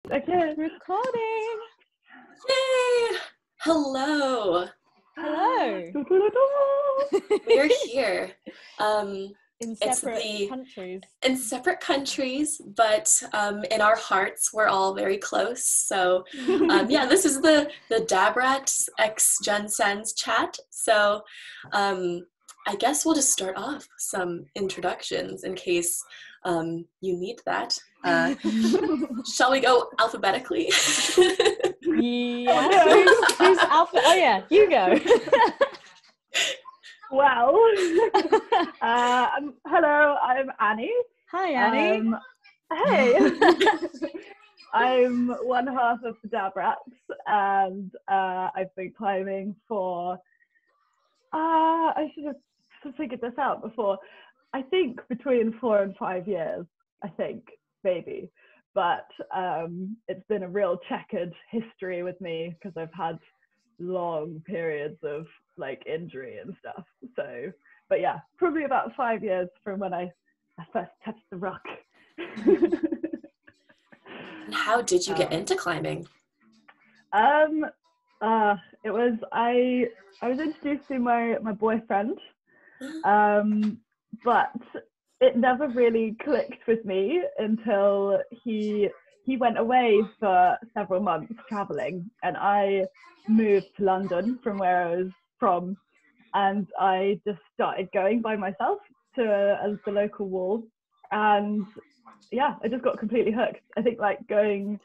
Okay. Recording. Yay! Hello. Hello. We're here. In It's separate countries. In separate countries, but in our hearts, we're all very close. So, yeah, this is the DabRats Jennsends chat. So, I guess we'll just start off with some introductions in case you need that. Shall we go alphabetically? Yeah. Who's alpha? Oh yeah, you go. Well, hello, I'm Annie. Hi, Annie. Hey. I'm one half of the DabRats, and I've been climbing for, I should have figured this out before, I think between 4 and 5 years, I think, maybe. But it's been a real checkered history with me because I've had long periods of like injury and stuff. So, but yeah, probably about 5 years from when I first touched the rock. And how did you get into climbing? It was I was introduced to my boyfriend, but it never really clicked with me until he went away for several months traveling, and I moved to London from where I was from, and I just started going by myself as the local wall, and yeah, I just got completely hooked. I think like going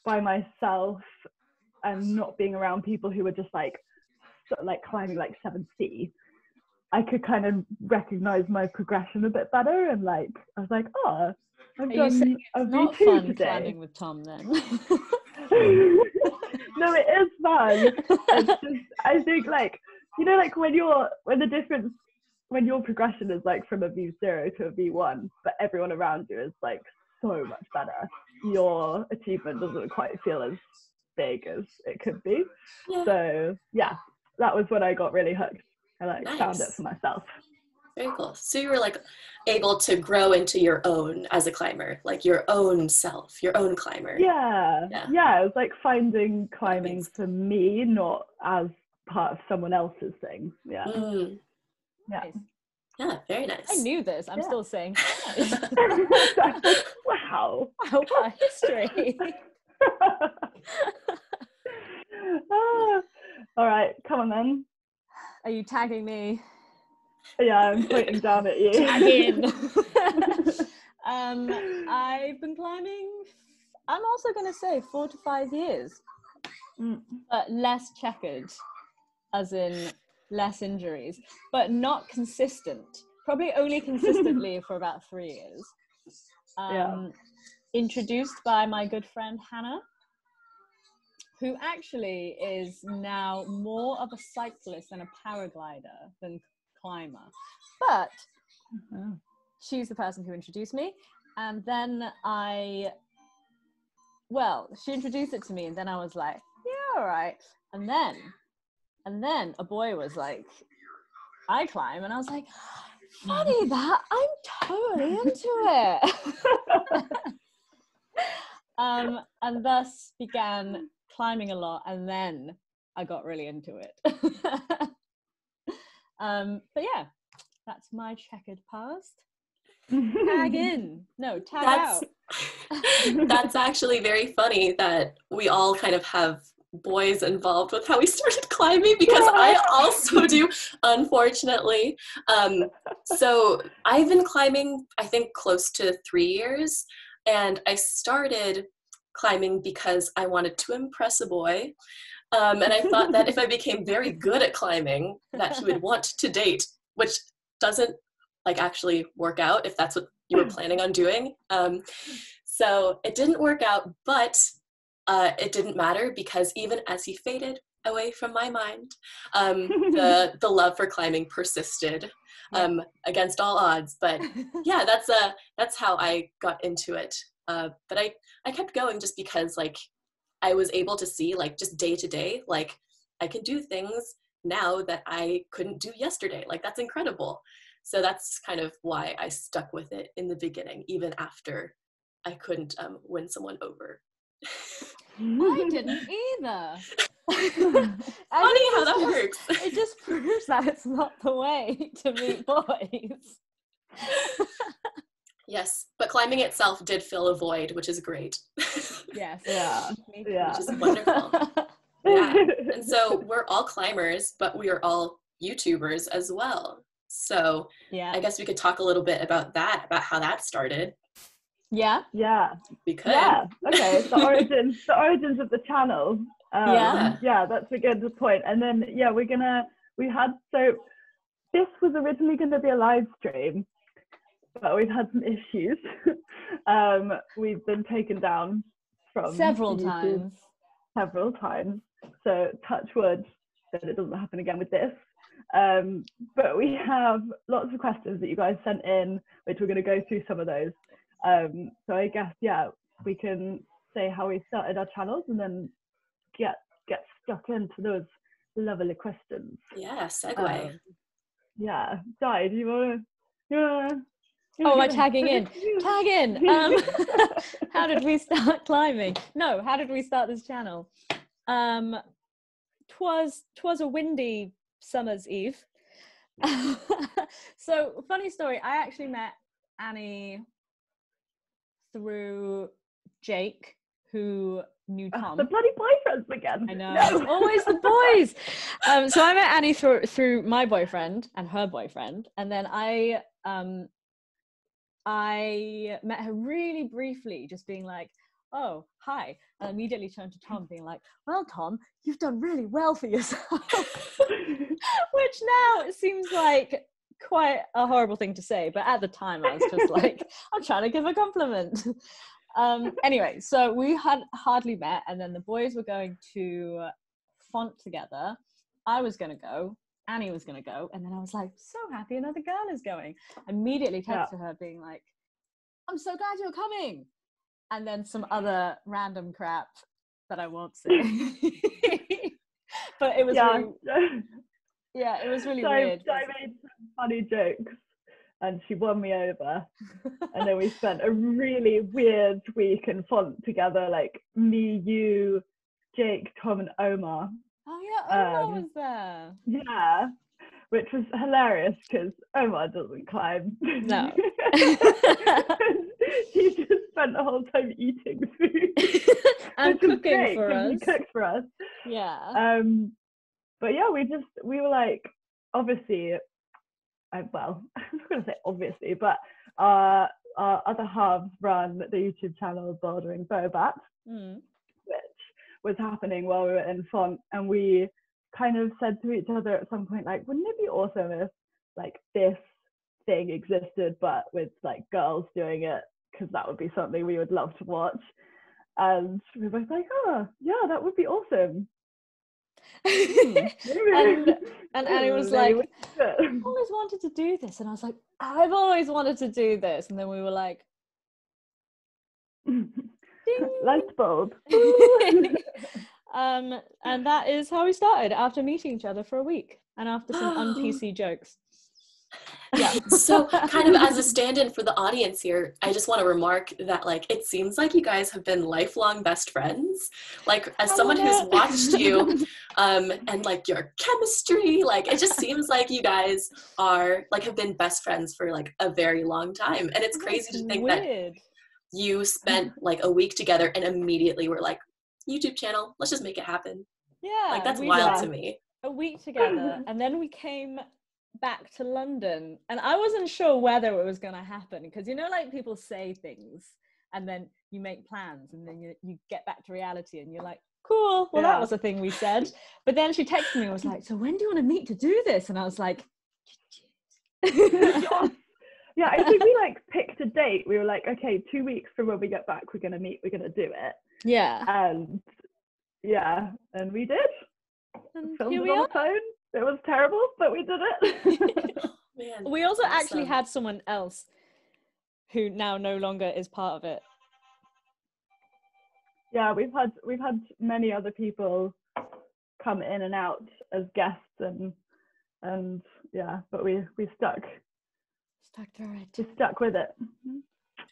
by myself and not being around people who were just like climbing like 7C, I could kind of recognize my progression a bit better, and like I was like, oh, I've done a not V2 fun today. climbing with Tom then. No, it is fun. It's just, I think like, you know, like when your progression is like from a V0 to a V1, but everyone around you is like so much better, your achievement doesn't quite feel as big as it could be. Yeah. So yeah, that was when I got really hooked. I like found it for myself. Very cool. So you were like able to grow into your own as a climber, like your own self, your own climber. Yeah. It was like finding climbing for me, not as part of someone else's thing. Yeah. Yeah. Yeah, very nice. I knew this. I'm still saying, wow, what history. All right, come on then. Are you tagging me? Yeah, I'm pointing down at you. Tag in. I've been climbing, I'm also going to say 4 to 5 years, but less checkered, as in less injuries, but not consistent. Probably only consistently for about 3 years. Introduced by my good friend Hannah, who actually is now more of a cyclist and a paraglider than climber. But she's the person who introduced me. And then she introduced it to me, and then I was like, yeah, all right. And then a boy was like, I climb. And I was like, funny that, I'm totally into it. And thus began climbing a lot, and then I got really into it. But yeah, that's my checkered past. Tag in. No, tag out. That's actually very funny that we all kind of have boys involved with how we started climbing, because I also do, unfortunately. So I've been climbing, I think, close to 3 years, and I started climbing because I wanted to impress a boy. And I thought that if I became very good at climbing, that he would want to date, which doesn't like actually work out if that's what you were planning on doing. So it didn't work out, but it didn't matter, because even as he faded away from my mind, the love for climbing persisted against all odds. But yeah, that's how I got into it. But I kept going just because like I was able to see like just day to day, like I can do things now that I couldn't do yesterday. Like that's incredible. So that's kind of why I stuck with it in the beginning, even after I couldn't win someone over. I didn't either. Funny how that works. It just proves that it's not the way to meet boys. Yes, but climbing itself did fill a void, which is great. Yes. Yeah. Which is wonderful. Yeah. And so we're all climbers, but we are all YouTubers as well. So Yeah. I guess we could talk a little bit about that, about how that started. Yeah. Yeah. We could. Yeah. Okay. The origins of the channel. Yeah, that's a good point. And then so this was originally going to be a live stream, but we've had some issues. We've been taken down from several YouTube times. So touch wood that it doesn't happen again with this. But we have lots of questions that you guys sent in, which we're going to go through some of those. So I guess, we can say how we started our channels and then get stuck into those lovely questions. Yeah, segue. Di, do you want to? Oh, am I tagging in? Tag in. How did we start climbing? No, how did we start this channel? Twas a windy summer's eve. So, funny story. I actually met Annie through Jake, who knew Tom. The bloody boyfriends again. I know. No. Always the boys. So I met Annie through my boyfriend and her boyfriend, and then I met her really briefly, just being like, "Oh, hi," and immediately turned to Tom, being like, "Well, Tom, you've done really well for yourself," which now it seems like quite a horrible thing to say, but at the time I was just like, I'm trying to give a compliment. Anyway, so we had hardly met, and then the boys were going to font together. I was going to go, Annie was going to go, and then I was like, so happy another girl is going. Immediately texted her being like, I'm so glad you're coming. And then some other random crap that I won't say. But it was it was really weird. I made some funny jokes and she won me over. And then we spent a really weird week in font together, like me, you, Jake, Tom and Omar. Oh yeah, Omar was there. Yeah, which was hilarious because Omar doesn't climb. No. He just spent the whole time eating food. And cooking for us. He cooked for us. Yeah. But yeah, we were like, obviously, I'm not going to say obviously, but our other halves run the YouTube channel Bouldering, which was happening while we were in font, and we kind of said to each other at some point, like, wouldn't it be awesome if like this thing existed but with like girls doing it, because that would be something we would love to watch. And we were both like, oh yeah, that would be awesome. and Annie was like, I've always wanted to do this, and I was like, I've always wanted to do this, and then we were like, light bulb. And that is how we started, after meeting each other for a week and after some un-PC jokes. Yeah, so kind of as a stand-in for the audience here, I just want to remark that like it seems like you guys have been lifelong best friends. Like as someone who's watched you and like your chemistry, like it just seems like you guys are like have been best friends for like a very long time. And it's crazy to think that you spent like a week together and immediately were like, YouTube channel, let's just make it happen. Yeah, like that's wild to me. A week together, and then we came back to London, and I wasn't sure whether it was going to happen, because you know, like people say things and then you make plans and then you get back to reality and you're like, cool, well that was a thing we said. But then she texted me and was like, so when do you want to meet to do this? And I was like, yeah, I think we like picked a date. We were like, okay, 2 weeks from when we get back, we're going to meet, we're going to do it. Yeah. And we did. And filmed here it we on are. the phone. It was terrible, but we did it. Man, we also awesome. actually had someone else who now no longer is part of it. Yeah, we've had many other people come in and out as guests, and yeah, but we stuck through it. We stuck with it.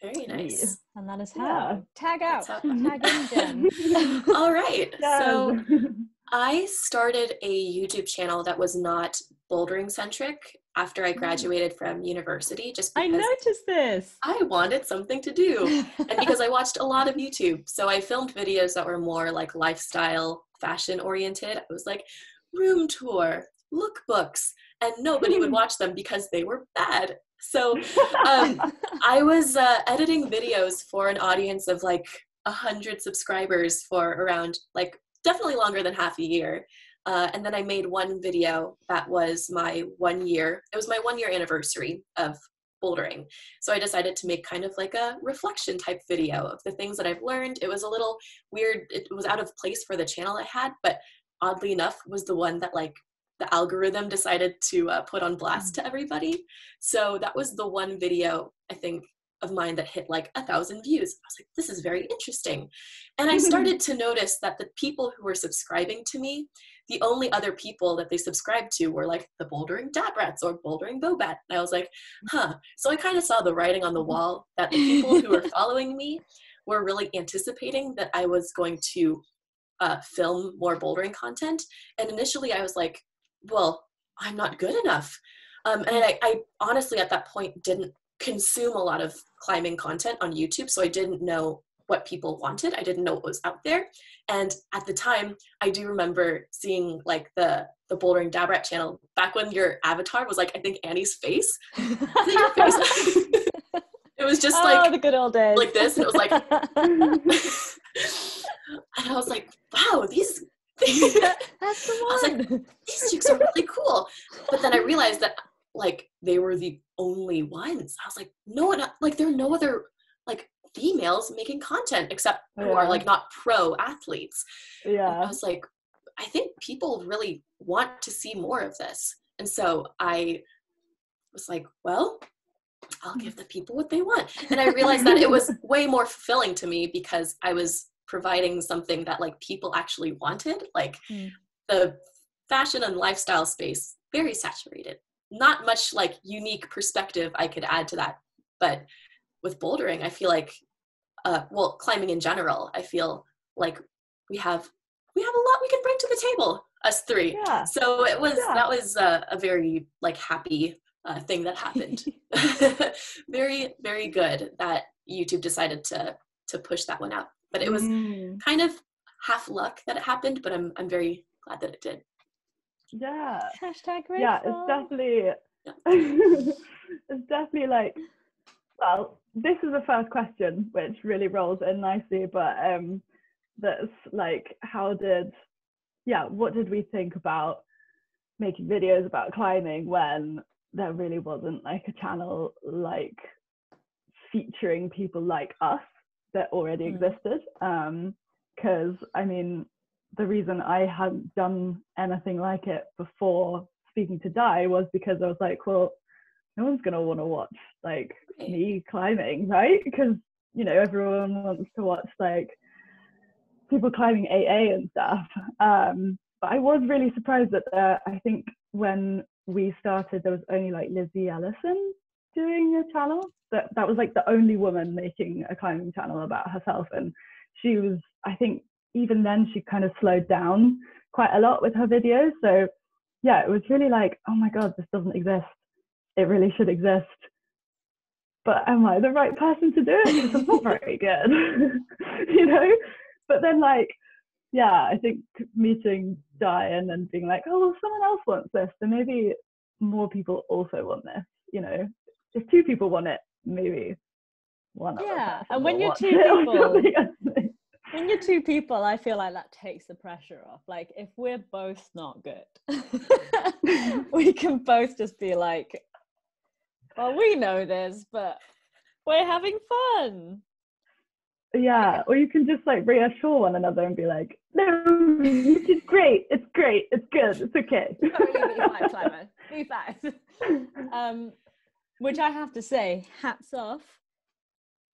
Very nice. And that is Yeah. how. Tag out. That's Tag in, Jen. All right. Yes. So I started a YouTube channel that was not bouldering centric after I graduated from university, just I because noticed this. I wanted something to do. And because I watched a lot of YouTube. So I filmed videos that were more like lifestyle, fashion oriented. I was like, room tour, lookbooks, and nobody would watch them because they were bad. So I was editing videos for an audience of like 100 subscribers for around like definitely longer than half a year. And then I made one video that was my 1 year. It was my 1 year anniversary of bouldering. So I decided to make kind of like a reflection type video of the things that I've learned. It was a little weird. It was out of place for the channel I had, but oddly enough was the one that like the algorithm decided to put on blast to everybody. So that was the one video, I think, of mine that hit like 1,000 views. I was like, this is very interesting. And I started to notice that the people who were subscribing to me, the only other people that they subscribed to were like the Bouldering DabRats or Bouldering Bobat. And I was like, huh. So I kind of saw the writing on the wall that the people who were following me were really anticipating that I was going to film more bouldering content. And initially I was like, well, I'm not good enough. And I honestly at that point didn't consume a lot of climbing content on YouTube, so I didn't know what people wanted. I didn't know what was out there. And at the time, I do remember seeing like the Bouldering DabRat channel back when your avatar was like, I think Annie's face. Is it your face? It was just like the good old days. like this, and it was like, and I was like, wow, these. That's the one. I was like, these chicks are really cool. But then I realized that like they were the only ones. I was like, no one, like there are no other like females making content except who are like not pro athletes. Yeah. And I was like, I think people really want to see more of this. And so I was like, well, I'll give the people what they want. And I realized that it was way more fulfilling to me because I was providing something that like people actually wanted. Like the fashion and lifestyle space, very saturated. Not much like unique perspective I could add to that. But with bouldering, I feel like, well, climbing in general, I feel like we have a lot we can bring to the table, us three. Yeah. So it was, that was a very like happy thing that happened. Very, very good that YouTube decided to push that one out. But it was kind of half luck that it happened, but I'm very glad that it did. Yeah. Hashtag grateful. Yeah, it's definitely like, well, this is the first question which really rolls in nicely, but that's like, what did we think about making videos about climbing when there really wasn't like a channel like featuring people like us that already existed? Because I mean, the reason I hadn't done anything like it before speaking to Di was because I was like, well, no one's gonna want to watch like me climbing, right? Because you know everyone wants to watch like people climbing AA and stuff. But I was really surprised that I think when we started there was only like Lizzie Ellison doing a channel. That was like the only woman making a climbing channel about herself, and she was, I think even then she kind of slowed down quite a lot with her videos. So yeah, it was really like, oh my god, this doesn't exist, it really should exist, but am I the right person to do it? Because I'm not very good. You know. But then like, yeah, I think meeting Di and then being like, oh well, someone else wants this, then maybe more people also want this, you know. If two people want it, maybe one other person and when will you're watch two it. people when you're two people, I feel like that takes the pressure off. Like if we're both not good, we can both just be like, well, we know this, but we're having fun. Yeah, or you can just like reassure one another and be like, no, it's great, it's good, it's okay. Oh, you B5 climber, B5. Which I have to say, hats off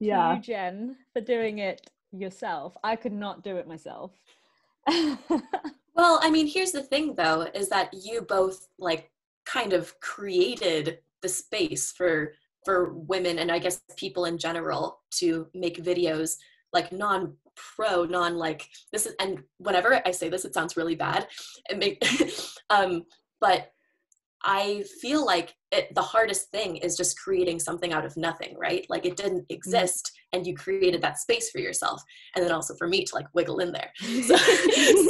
to you, Jen, for doing it yourself. I could not do it myself. Well, I mean, here's the thing though, is that you both like kind of created the space for for women, and I guess people in general, to make videos like non-pro, like this is, and whenever I say this, it sounds really bad. But I feel like the hardest thing is just creating something out of nothing, right? Like it didn't exist and you created that space for yourself. And then also for me to like wiggle in there.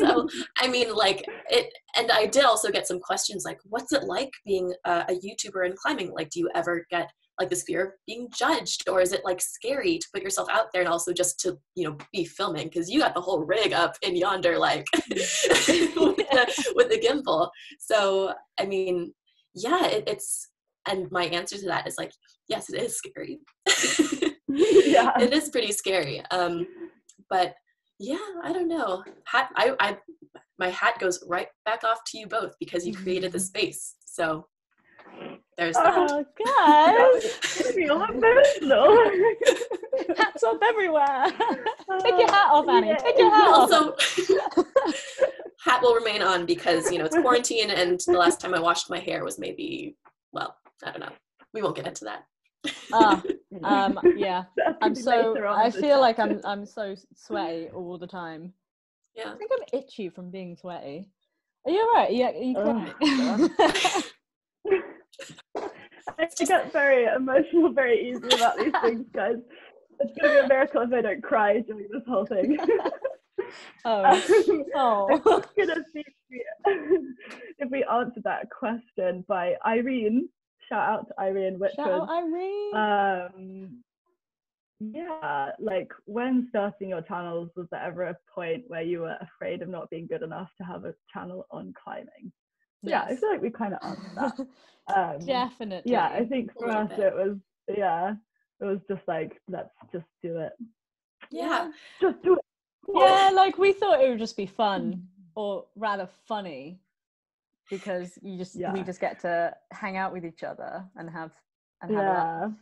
So I mean, like it, and I did also get some questions like, what's it like being a YouTuber and climbing? Like, do you ever get like this fear of being judged, or is it like scary to put yourself out there and also just to, you know, be filming? Because you got the whole rig up in yonder, like with the gimbal. So I mean, yeah, it's, and my answer to that is like, yes, it is scary. Yeah, it is pretty scary. But yeah, I don't know. My hat goes right back off to you both because you created the space. So there's that. Oh, guys. Getting all emotional. Hats off everywhere. Take your hat off, Annie. Yeah. Take your hat off. Also, hat will remain on because, you know, it's quarantine, and the last time I washed my hair was maybe, well, I don't know. We won't get into that. Yeah. I feel like I'm so sweaty all the time. Yeah. I think I'm itchy from being sweaty. Are you alright? Yeah, are you crying? I get very emotional very easily about these things, guys. It's going to be a miracle if I don't cry during this whole thing. I'm going to see if we answered that question by Irene. Shout out to Irene, which Shout out Irene. Yeah, like when starting your channels, was there ever a point where you were afraid of not being good enough to have a channel on climbing? Yes. Yeah, I feel like we kind of answered that. Definitely. Yeah, I think for us it was just like, let's just do it. Yeah. Just do it. Yeah, like we thought it would just be fun, or rather funny, because we just get to hang out with each other and have a laugh.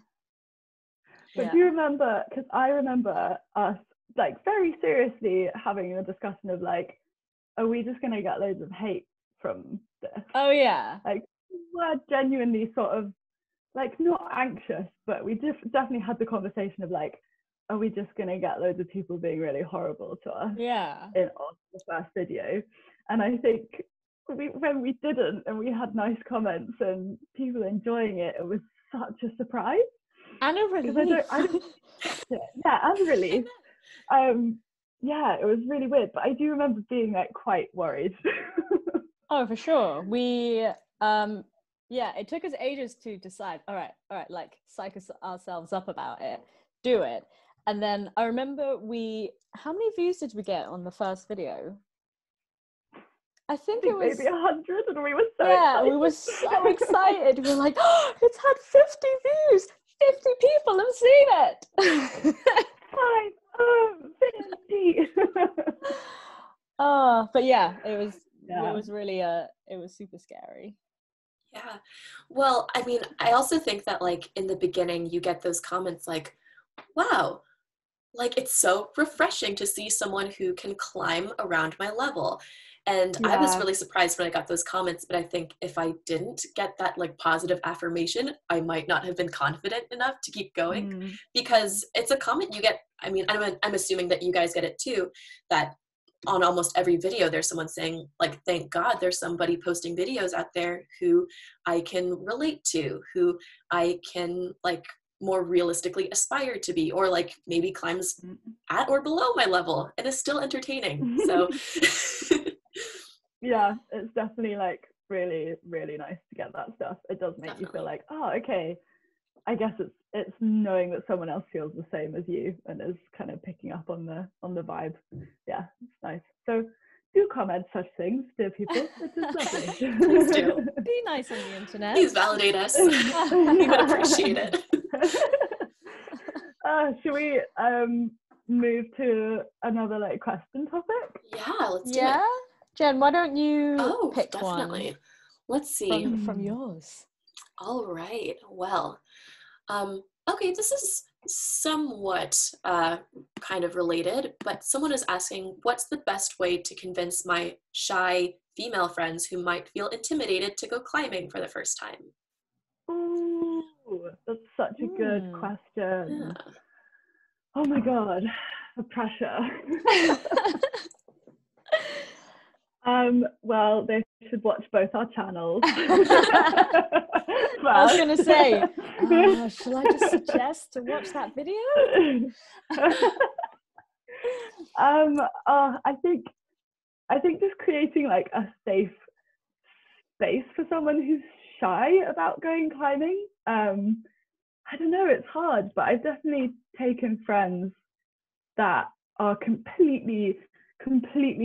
But do you remember, because I remember us like very seriously having a discussion of like, are we just going to get loads of hate from this? Oh yeah. Like we were genuinely sort of like not anxious, but we definitely had the conversation of like, are we just going to get loads of people being really horrible to us? Yeah. On the first video. And I think when we didn't and we had nice comments and people enjoying it, it was such a surprise. And a relief. I don't expect it. Yeah, and a relief. Yeah, it was really weird, but I do remember being like quite worried. Oh, for sure. We it took us ages to decide, all right, like psych ourselves up about it, do it. And then I remember how many views did we get on the first video? I think it was maybe 100, and we were so excited. We were so excited. We were like, oh, it's had 50 views. 50 people have seen it. 50. But yeah, it was really it was super scary. Yeah. Well, I mean, I also think that like in the beginning you get those comments like, wow, like it's so refreshing to see someone who can climb around my level. And I was really surprised when I got those comments, but I think if I didn't get that like positive affirmation, I might not have been confident enough to keep going, because it's a comment you get. I mean, I'm assuming that you guys get it too, that on almost every video there's someone saying like, thank God there's somebody posting videos out there who I can relate to, who I can like more realistically aspire to be, or like maybe climbs at or below my level and is still entertaining. So yeah, it's definitely like really, really nice to get that stuff. It does make you feel like, oh, okay, I guess it's knowing that someone else feels the same as you and is kind of picking up on the vibe. Yeah, it's nice. So do comment such things, dear people. It is lovely. Please do. Be nice on the internet. Please validate us. We would appreciate it. Should we move to another like question topic? Yeah, let's do it. Jen, why don't you pick definitely. one? Let's see. From yours. All right. Well, okay, this is somewhat kind of related, but someone is asking, what's the best way to convince my shy female friends who might feel intimidated to go climbing for the first time? Ooh, that's such a good question. Yeah. Oh my God, the pressure. Well, they should watch both our channels. I was going to say, shall I just suggest to watch that video? I think just creating like a safe space for someone who's shy about going climbing. I don't know, it's hard, but I've definitely taken friends that are completely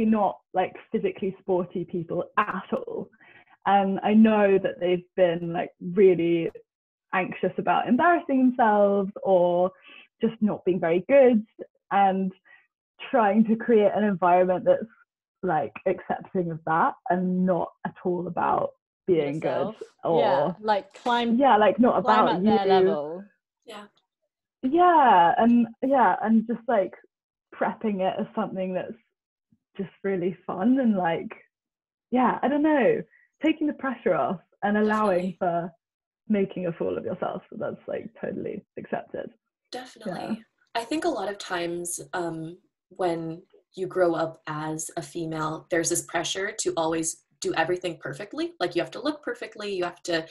not like physically sporty people at all. And I know that they've been like really anxious about embarrassing themselves or just not being very good, and trying to create an environment that's like accepting of that and not at all about being yourself. good, or like climb like not about at their level. And just like prepping it as something that's just really fun and like I don't know, taking the pressure off and allowing for making a fool of yourself. So that's like totally accepted. Definitely. I think a lot of times when you grow up as a female, there's this pressure to always do everything perfectly. Like you have to look perfectly, you have to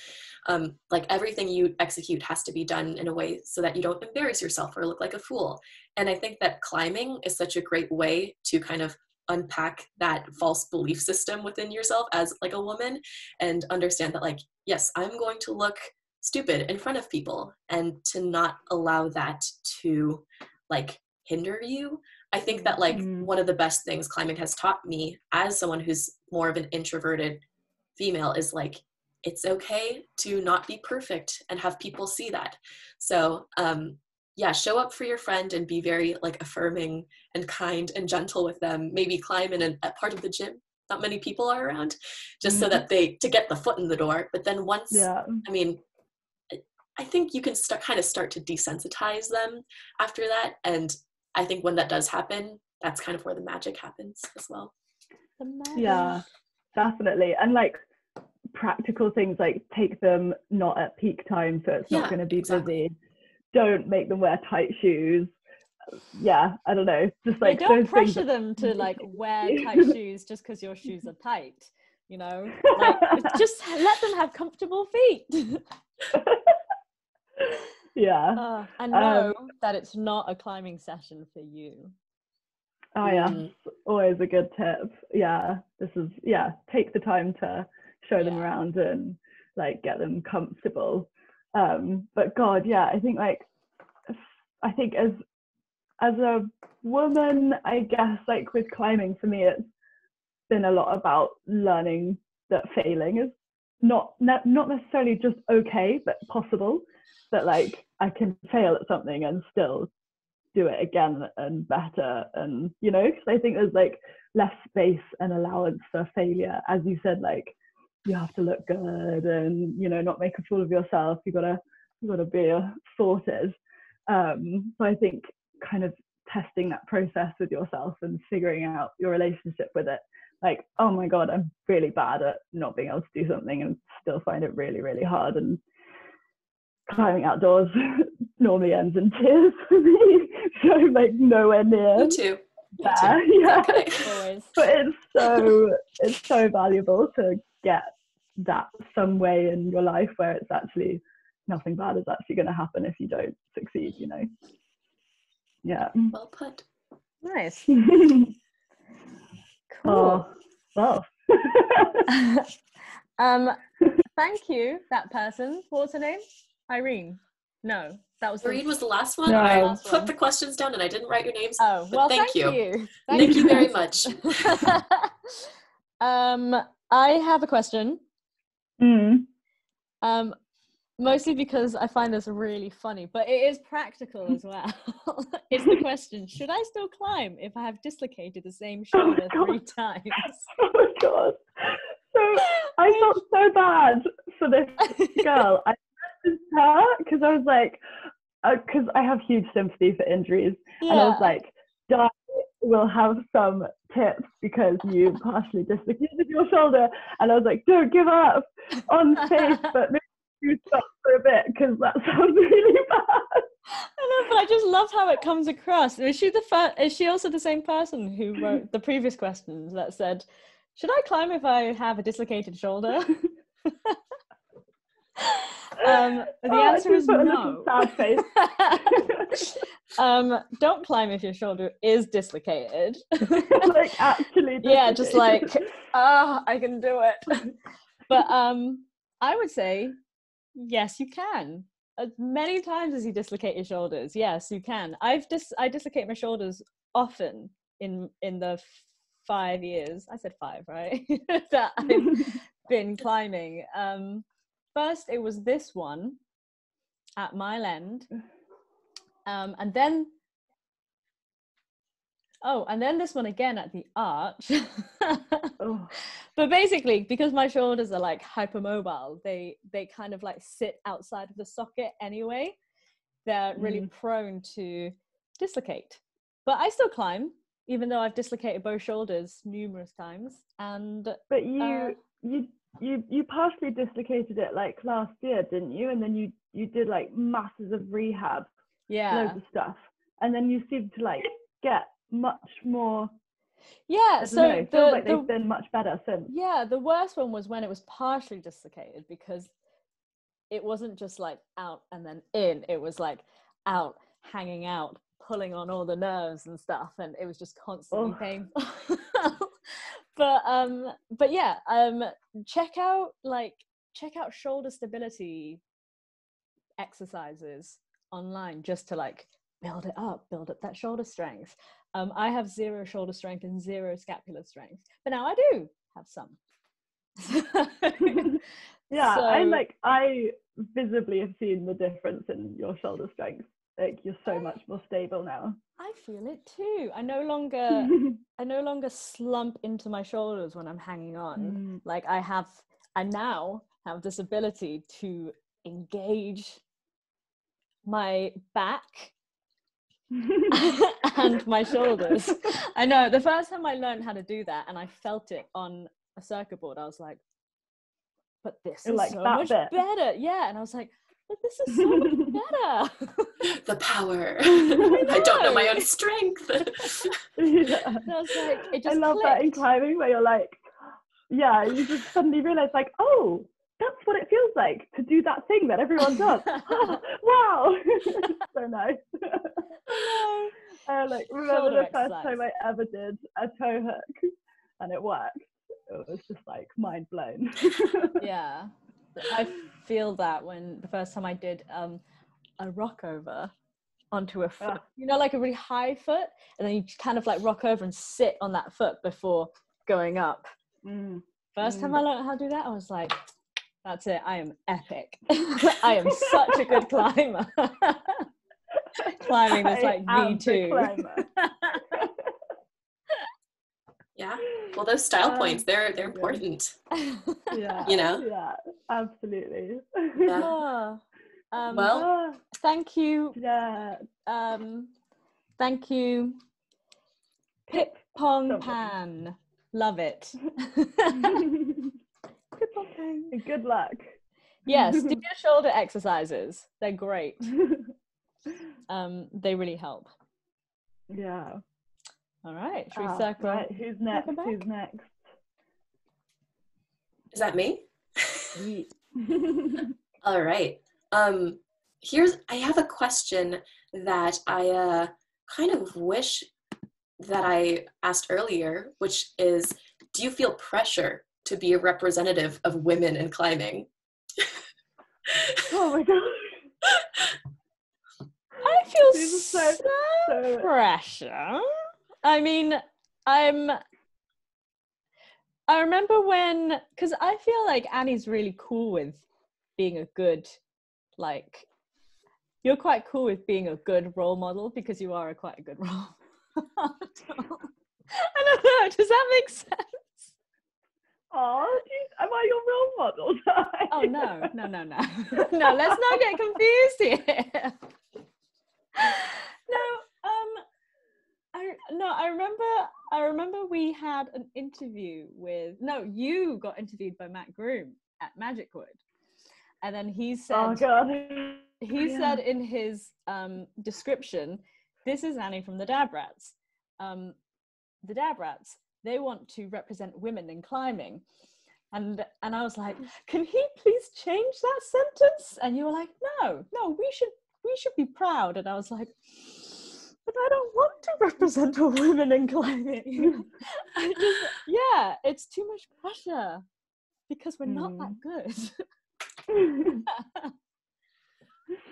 like everything you execute has to be done in a way so that you don't embarrass yourself or look like a fool. And I think that climbing is such a great way to kind of unpack that false belief system within yourself as like a woman, and understand that like, yes, I'm going to look stupid in front of people, and to not allow that to like hinder you. I think that like one of the best things climbing has taught me as someone who's more of an introverted female is like, it's okay to not be perfect and have people see that. So show up for your friend and be very like affirming and kind and gentle with them. Maybe climb in a part of the gym not many people are around, just so that to get the foot in the door. But then once, I mean, I think you can start to desensitize them after that. And I think when that does happen, that's kind of where the magic happens as well. Yeah, definitely. And like practical things, like take them not at peak time, so it's not going to be busy. Don't make them wear tight shoes. I don't know, just like don't pressure them to like wear tight shoes just because your shoes are tight, you know, like just let them have comfortable feet. And know that it's not a climbing session for you. Always a good tip. This is take the time to show them around and like get them comfortable. But God, I think as a woman, I guess like with climbing, for me it's been a lot about learning that failing is not necessarily just okay, but possible. That like I can fail at something and still do it again and better, and you know, because I think there's like less space and allowance for failure. As you said, like you have to look good and, you know, not make a fool of yourself. You gotta be sorted. So I think kind of testing that process with yourself and figuring out your relationship with it. Like, oh my God, I'm really bad at not being able to do something and still find it really, really hard. And climbing outdoors normally ends in tears for me. So I'm like nowhere near. Me too. There. Always. But it's so valuable to get that some way in your life where it's actually nothing bad is actually going to happen if you don't succeed, you know. Well put. Nice. Cool. Oh, well. Thank you, that person. What's her name? Irene. No, that was Irene was the last one. No. I put the questions down and I didn't write your names. Oh, well, thank you. Thank you very much. I have a question. Mostly because I find this really funny, but it is practical as well. It's the question, should I still climb if I have dislocated the same shoulder 3 times? Oh my God. So I felt so bad for this girl. I messaged her because I was like, because I have huge sympathy for injuries. And I was like, Di will have some tips because you partially dislocated your shoulder. And I was like, don't give up on faith, but maybe stop for a bit because that sounds really bad. I know, but I just love how it comes across. Is she is she also the same person who wrote the previous questions that said, "Should I climb if I have a dislocated shoulder?" The answer is no. Sad face. Don't climb if your shoulder is dislocated. Like actually. Yeah, just like, I can do it. But I would say, yes, you can. As many times as you dislocate your shoulders, yes, you can. I dislocate my shoulders often in the 5 years. I said 5, right? That I've been climbing. First, it was this one at Mile End, and then this one again at the Arch. Oh. But basically, because my shoulders are like hypermobile, they kind of like sit outside of the socket anyway. They're really prone to dislocate. But I still climb, even though I've dislocated both shoulders numerous times. But you partially dislocated it like last year, didn't you? And then you did like masses of rehab, loads of stuff, and then you seem to like get much more. Yeah, so it feels like they've been much better since. Yeah, the worst one was when it was partially dislocated, because it wasn't just like out and then in, it was like out, hanging out, pulling on all the nerves and stuff, and it was just constantly painful. But yeah, check out shoulder stability exercises online just to like build up that shoulder strength. I have 0 shoulder strength and 0 scapular strength, but now I do have some. Yeah, so, I visibly have seen the difference in your shoulder strength. Like you're so much more stable now. I feel it too. I no longer slump into my shoulders when I'm hanging on. Like I now have this ability to engage my back and my shoulders. I know, the first time I learned how to do that and I felt it on a circuit board, I was like, but this is like so much better. Yeah, and I was like, but this is so much better. The power. I don't know my own strength. Yeah. And I was like, it just I love clicked. that in climbing where you're like, yeah, you just suddenly realize like, oh, that's what it feels like to do that thing that everyone does. Wow. So nice. I remember the first time I ever did a toe hook and it worked. It was just like mind blown. Yeah, I feel that when the first time I did a rock over onto a foot, you know, like a really high foot, and then you kind of like rock over and sit on that foot before going up. First time I learned how to do that, I was like, that's it, I am epic. I am such a good climber. Climbing this like V2. Yeah, well, those style points, they're important. Yeah, you know? Yeah, absolutely. Yeah. Well, thank you. Yeah. Thank you, Pip Pong Pan. Love it. Pip Pong Pan. Good luck. Yes, do your shoulder exercises. They're great. They really help. Yeah. All right, should we circle? Right. Who's next? Who's next? Is that me? All right. I have a question that I kind of wish that I asked earlier, which is, do you feel pressure to be a representative of women in climbing? Oh my god. I feel so pressure. I mean, I remember when, because I feel like Annie's really cool with being a good, like, you're quite cool with being a good role model because you are quite a good role model. I don't know, does that make sense? Oh, am I your role model? Oh, no. No, let's not get confused here. I remember we had an interview you got interviewed by Matt Groom at Magic Wood, And then he said, oh God. he said in his description, this is Annie from the DabRats. The DabRats, they want to represent women in climbing. And I was like, can he please change that sentence? And you were like, no, we should be proud. And I was like, but I don't want to represent all women in climbing. It's too much pressure because we're not that good.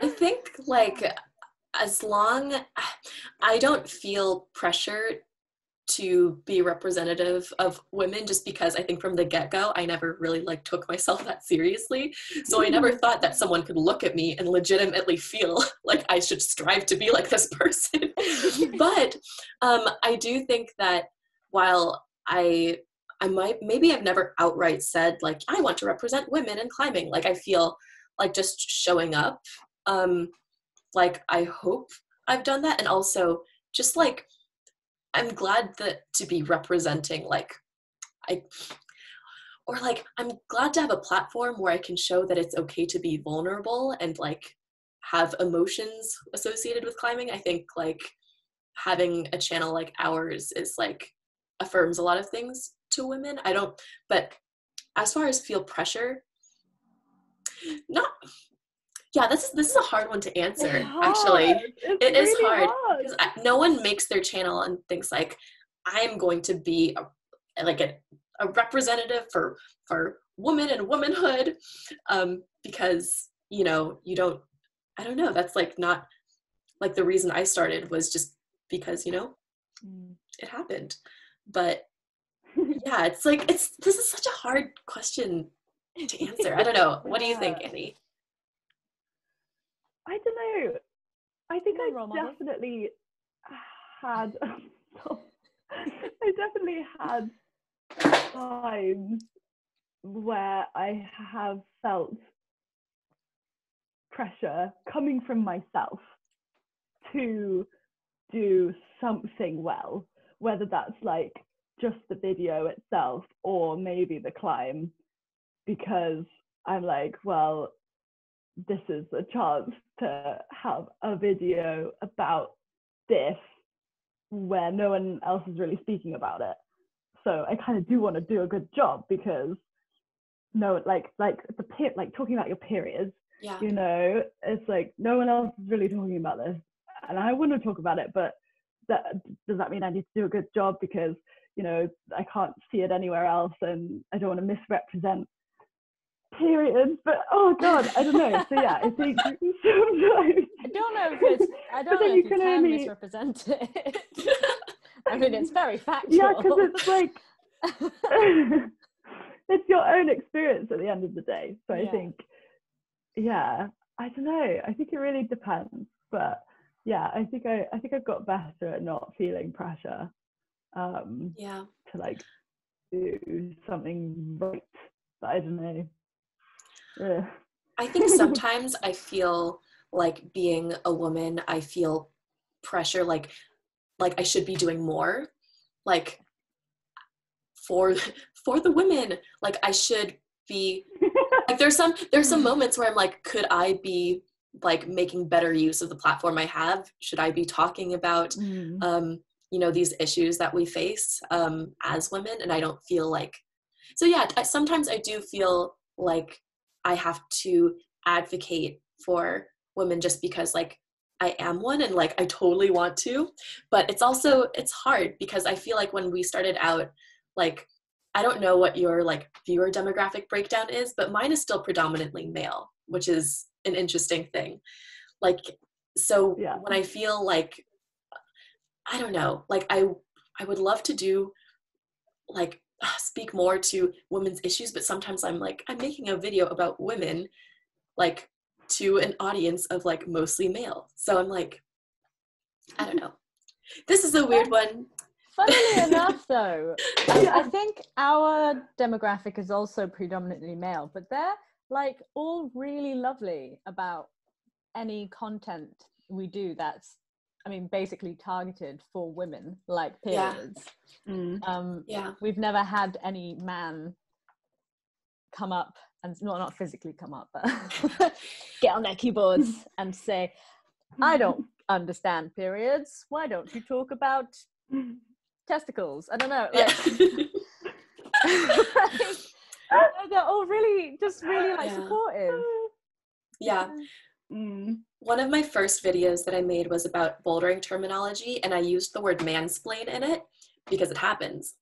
I think like as long I don't feel pressure to be representative of women, just because I think from the get-go I never really like took myself that seriously, so I never thought that someone could look at me and legitimately feel like I should strive to be like this person. But I do think that while I maybe I've never outright said like I want to represent women in climbing, like I feel like just showing up, like I hope I've done that. And also just like I'm glad that to be representing like I'm glad to have a platform where I can show that it's okay to be vulnerable and like have emotions associated with climbing. I think like having a channel like ours is like affirms a lot of things to women. But as far as feel pressure, this is a hard one to answer. Actually, it is really hard because no one makes their channel and thinks like I'm going to be a representative for women and womanhood, because you don't. I don't know. That's like not like the reason I started was just because it happened. But yeah, it's like this is such a hard question to answer. I don't know. What do you think, Annie? I don't know. I think I definitely had times where I have felt pressure coming from myself to do something well, whether that's like just the video itself or maybe the climb, because I'm like, well, this is a chance to have a video about this where no one else is really speaking about it. So I kind of do want to do a good job because like talking about your periods, it's like no one else is really talking about this and I want to talk about it, but does that mean I need to do a good job because I can't see it anywhere else and I don't want to misrepresent periods? But oh God, I don't know. So yeah, I think sometimes I don't know if you can misrepresent it. I mean, it's very factual. Yeah, because it's like it's your own experience at the end of the day. So I think, I don't know. I think it really depends. But yeah, I think I've got better at not feeling pressure. To like do something right. But I don't know. Yeah. I think sometimes I feel like being a woman, I feel pressure like I should be doing more, like for the women, like I should be like there's some moments where I'm like, could I be like making better use of the platform I have? Should I be talking about these issues that we face as women? And I don't feel like, so yeah, sometimes I do feel like I have to advocate for women just because like I am one and like I totally want to, but it's hard because I feel like when we started out, like I don't know what your like viewer demographic breakdown is, but mine is still predominantly male, which is an interesting thing. Like, so when I feel like, I don't know, like I would love to do like speak more to women's issues, but sometimes I'm like, I'm making a video about women, like to an audience of like mostly male. So I'm like, I don't know. This is a weird one. Funnily enough though, I think our demographic is also predominantly male, but they're like all really lovely about any content we do that's, I mean, basically targeted for women, like periods. We've never had any man come up and not physically come up, but get on their keyboards and say, I don't understand periods. Why don't you talk about testicles? I don't know. They're all really supportive. Yeah. One of my first videos that I made was about bouldering terminology, and I used the word mansplain in it because it happens.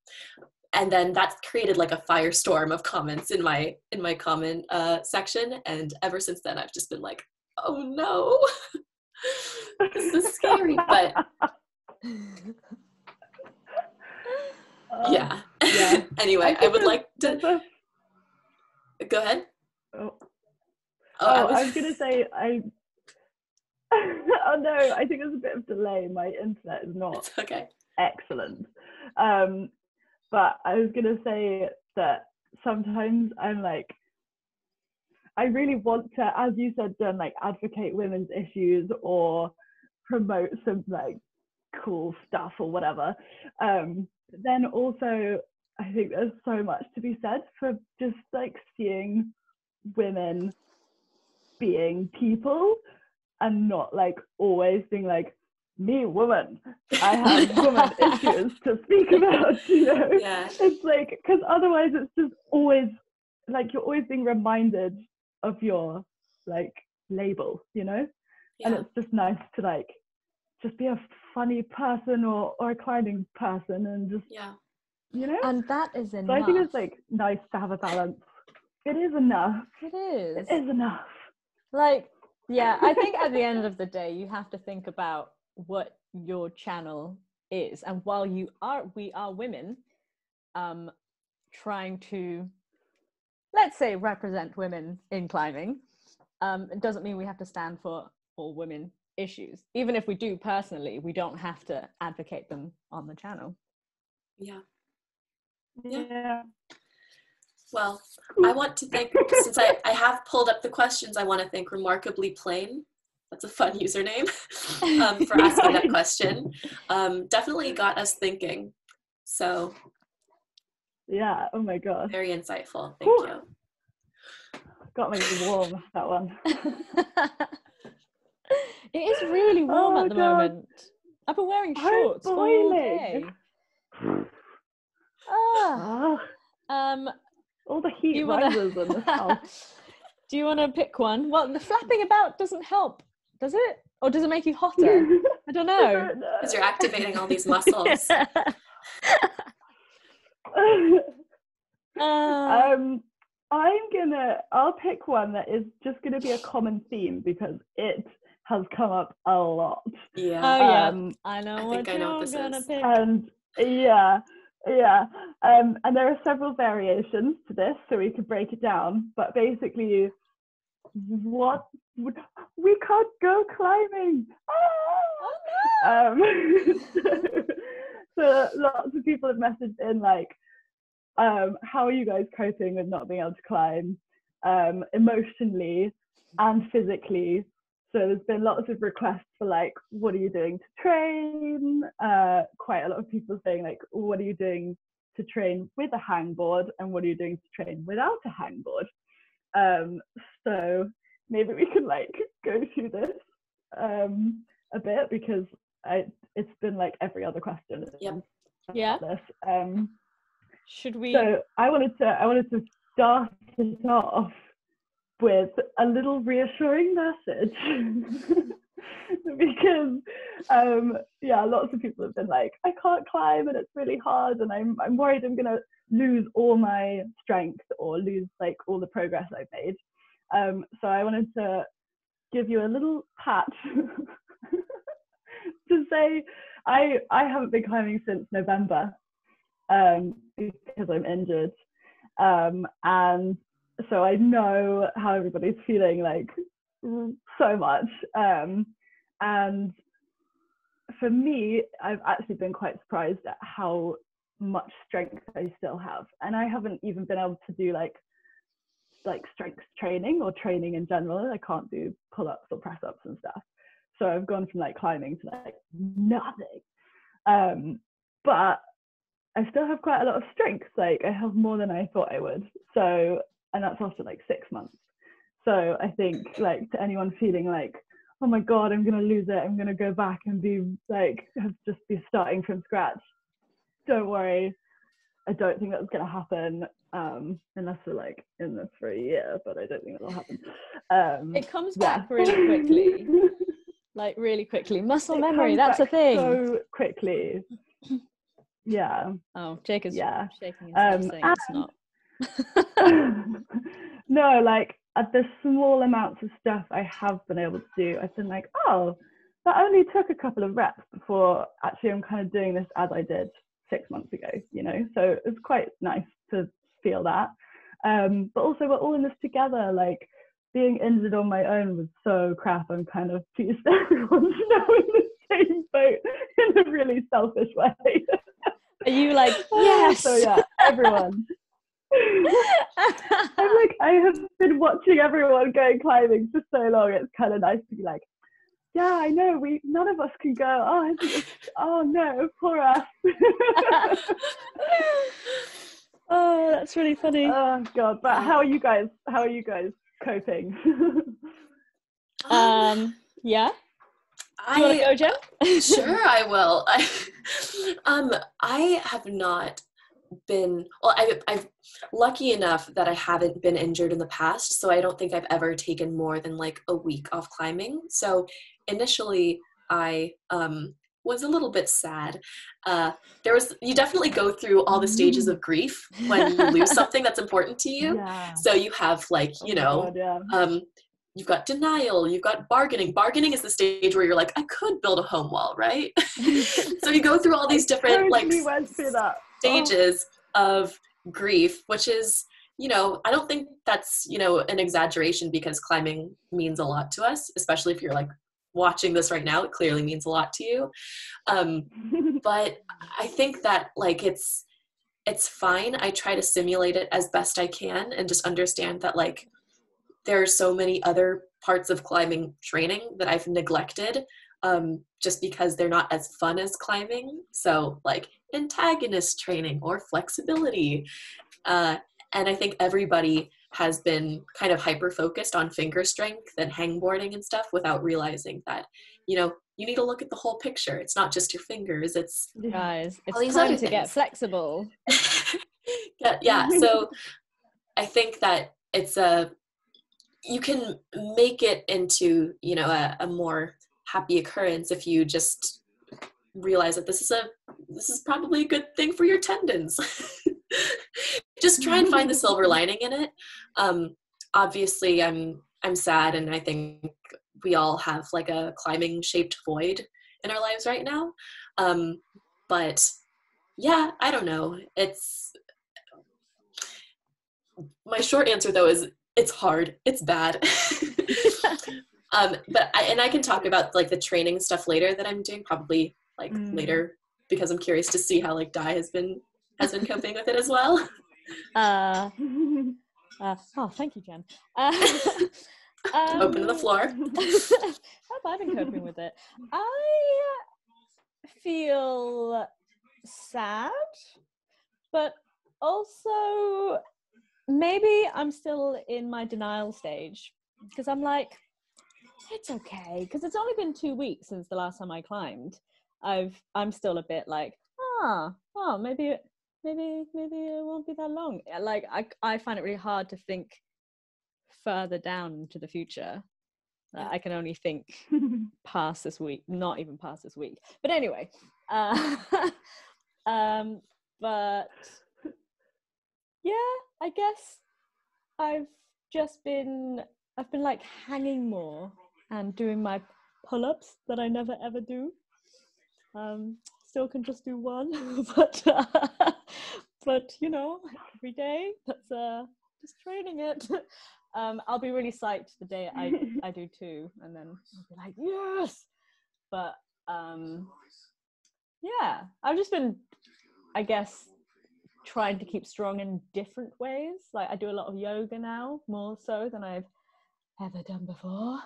And then that created like a firestorm of comments in my comment section, and ever since then I've just been like, oh no, this is scary. But yeah. Anyway, I would like to go ahead. I was gonna say oh no, I think there's a bit of delay. My internet is not excellent. But I was gonna say that sometimes I'm like, I really want to, as you said, Jen, like advocate women's issues or promote some like cool stuff or whatever. Then also, I think there's so much to be said for just like seeing women being people and not like always being like, me woman, I have woman issues to speak about, you know. It's like, because otherwise it's just always like you're always being reminded of your like label, you know. And it's just nice to like just be a funny person or a climbing person and just you know. And that is enough. So I think it's like nice to have a balance. It is enough. It is enough. Like, yeah, I think at the end of the day you have to think about what your channel is, and while we are women trying to, let's say, represent women in climbing, it doesn't mean we have to stand for all women issues. Even if we do personally, we don't have to advocate them on the channel. Well, I want to thank, since I have pulled up the questions, I want to thank Remarkably Plain. That's a fun username, for asking that question. Definitely got us thinking. So yeah, oh my god. Very insightful. Thank you. Got me warm, that one. It is really warm at the moment. I've been wearing shorts all day. All the heat rises in this house. Do you want to pick one? Well, the flapping about doesn't help, does it? Or does it make you hotter? I don't know. Because you're activating all these muscles. I'll pick one that is just gonna be a common theme because it has come up a lot. I know what you're gonna pick. And and there are several variations to this, so we could break it down. But basically, we can't go climbing. So lots of people have messaged in like, how are you guys coping with not being able to climb, emotionally and physically? So there's been lots of requests for like, what are you doing to train? Quite a lot of people saying like, what are you doing to train with a hangboard, and what are you doing to train without a hangboard? So maybe we can like go through this a bit, because it's been like every other question. This. Should we? So I wanted to start it off with a little reassuring message. Because lots of people have been like, I can't climb and it's really hard, and I'm worried I'm gonna lose all my strength or lose like all the progress I've made. So I wanted to give you a little pat to say I haven't been climbing since November because I'm injured, and so I know how everybody's feeling like so much, and for me, I've actually been quite surprised at how much strength I still have, and I haven't even been able to do like strength training or training in general. I can't do pull-ups or press-ups and stuff, so I've gone from like climbing to like nothing, but I still have quite a lot of strength. Like I have more than I thought I would, so and that's after like 6 months. So I think like to anyone feeling like, oh my God, I'm going to lose it, I'm going to go back and be like, just be starting from scratch. Don't worry. I don't think that's going to happen unless we're like in this for a year, but I don't think that'll happen. It comes back really quickly. Like really quickly. Muscle memory, that's a thing. So quickly. Yeah. Oh, Jake is shaking his head saying it's not. No, like at the small amounts of stuff I have been able to do, I've been like, oh, that only took a couple of reps before actually I'm kind of doing this as I did 6 months ago, you know? So it's quite nice to feel that. But also we're all in this together. Like being injured on my own was so crap. I'm kind of pleased everyone's now in the same boat in a really selfish way. Are you like, yes? So yeah, everyone. I'm like, I have been watching everyone going climbing for so long. It's kind of nice to be like, yeah, I know, none of us can go. Oh no, poor us. Oh, that's really funny. Oh God, but how are you guys coping? Yeah. Do you want to go, Jen? Sure, I will. I have not been, well, I've lucky enough that I haven't been injured in the past, so I don't think I've ever taken more than like a week off climbing. So initially I was a little bit sad. You definitely go through all the stages of grief when you lose something that's important to you. Yeah. So you have like, God, yeah. You've got denial, you've got bargaining. Bargaining is the stage where you're like, I could build a home wall, right? So you go through all these different stages of grief, which is, I don't think that's, an exaggeration, because climbing means a lot to us, especially if you're like watching this right now, it clearly means a lot to you. But I think that like, it's fine. I try to simulate it as best I can and just understand that like, there are so many other parts of climbing training that I've neglected just because they're not as fun as climbing. So like antagonist training or flexibility. And I think everybody has been kind of hyper-focused on finger strength and hangboarding and stuff without realizing that, you need to look at the whole picture. It's not just your fingers. Guys, it's time to get flexible. Yeah. So I think that it's you can make it into, a more happy occurrence if you just realize that this is probably a good thing for your tendons. Just try and find the silver lining in it. Obviously I'm sad, and I think we all have like a climbing shaped void in our lives right now. But yeah, I don't know. My short answer though is it's hard. It's bad. But I can talk about like the training stuff later that I'm doing, probably like later, because I'm curious to see how like Di has been coping with it as well. Oh, thank you, Jen. Open to the floor. How have I been coping with it? I feel sad, but also maybe I'm still in my denial stage, because I'm like, it's okay, because it's only been 2 weeks since the last time I climbed. I'm still a bit like, maybe it won't be that long. Like I find it really hard to think further down into the future. I can only think past this week, not even past this week. But anyway, but yeah, I guess I've been like hanging more and doing my pull-ups that I never ever do. Still can just do one, but every day that's just training it. I'll be really psyched the day I do too, and then I'll be like, yes. But yeah, I've just been, I guess, trying to keep strong in different ways. Like I do a lot of yoga now, more so than I've ever done before.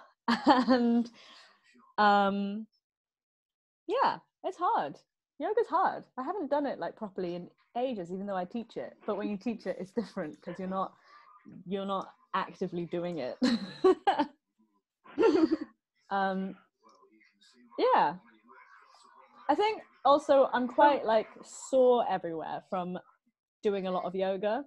And yeah, it's hard. Yoga's hard. I haven't done it like properly in ages, even though I teach it. But when you teach it, it's different, because you're not you're not actively doing it. Yeah, I think also I'm quite like sore everywhere from doing a lot of yoga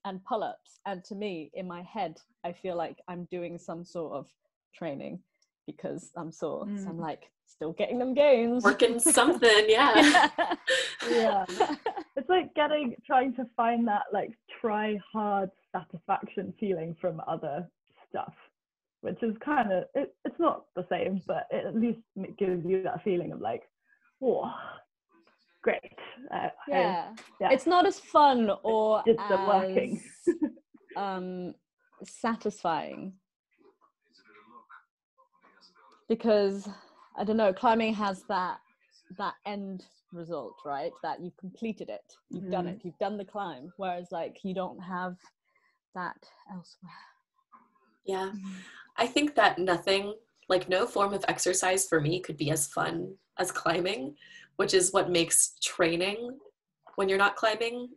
and pull-ups, and to me, in my head, I feel like I'm doing some sort of training because I'm sore. So I'm like still getting them gains, working something. Yeah. Yeah. It's like trying to find that like try hard satisfaction feeling from other stuff, which is kind of, it's not the same, but it at least gives you that feeling of like, oh, great. Yeah. It's not as fun or working. Satisfying, because I don't know, climbing has that end result, right? That you've completed it, you've done it, you've done the climb, whereas like you don't have that elsewhere. Yeah, I think that no form of exercise for me could be as fun as climbing, which is what makes training when you're not climbing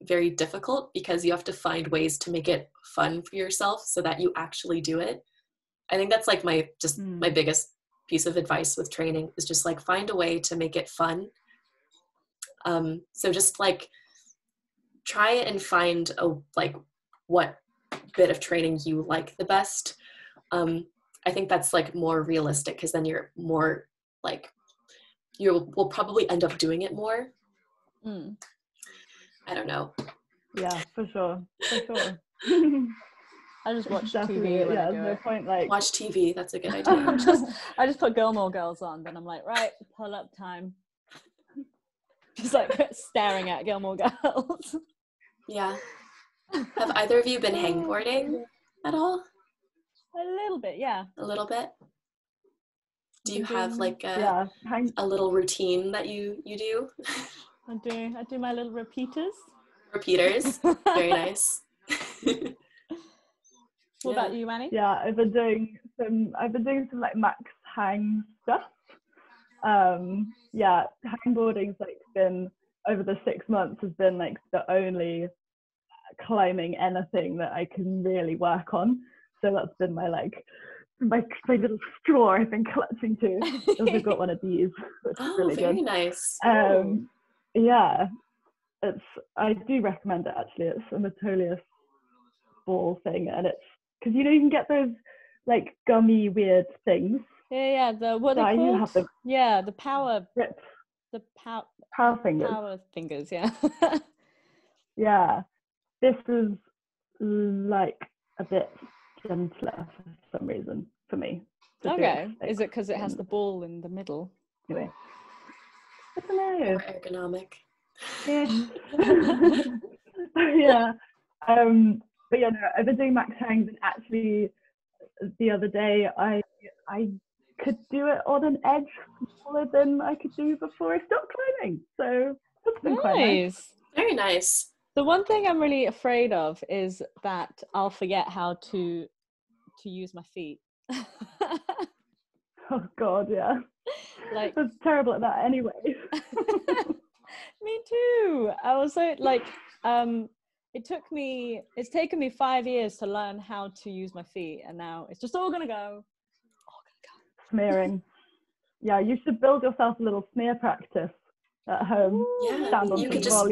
very difficult, because you have to find ways to make it fun for yourself so that you actually do it. I think that's like my biggest piece of advice with training is just like find a way to make it fun. So just like try and find what bit of training you like the best. I think that's like more realistic, because then you're more like will probably end up doing it more. I don't know. Yeah, for sure. I just watch TV when I do no it. point like watch TV. That's a good idea. I just put Gilmore Girls on, then I'm like, right, pull up time. Just like staring at Gilmore Girls. Yeah. Have either of you been hangboarding at all? A little bit, yeah. A little bit. Do you have like a little routine that you do? I do my little repeaters. Repeaters. Very nice. What about you, Manny? Yeah, I've been doing some like max hang stuff. Hangboarding's like been over the 6 months has been like the only climbing anything that I can really work on. So that's been my little straw I've been clutching to. I've also got one of these, which is really very good. Nice. Yeah, I do recommend it actually. It's a Metolius ball thing, and it's because you can get those like gummy weird things. Yeah. What are they called? The power grips. The power fingers. Power fingers, yeah. Yeah, this is like a bit gentler for some reason for me. Okay, is it because it has the ball in the middle? Anyway, I don't know. More ergonomic. Yeah. But yeah, no, I've been doing max hangs, and actually the other day I could do it on an edge smaller than I could do before I stopped climbing. So that's been quite nice. Very nice. The one thing I'm really afraid of is that I'll forget how to use my feet. Oh God, yeah. Like I was terrible at that anyway. Me too. I was so like it's taken me 5 years to learn how to use my feet, and now it's just all gonna go. Smearing. Yeah, you should build yourself a little smear practice at home. Yeah, you could just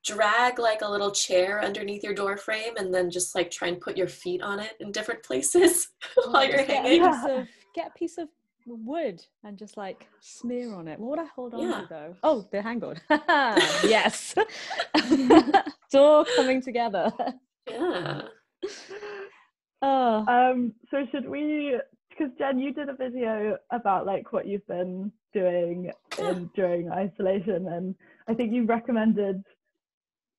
drag like a little chair underneath your door frame, and then just like try and put your feet on it in different places while you're hanging. Get a piece of wood and just like smear on it. What would I hold on to though? Oh, the hangboard. Yes. It's all coming together. Yeah. So should we, because Jen, you did a video about like what you've been doing during isolation, and I think you recommended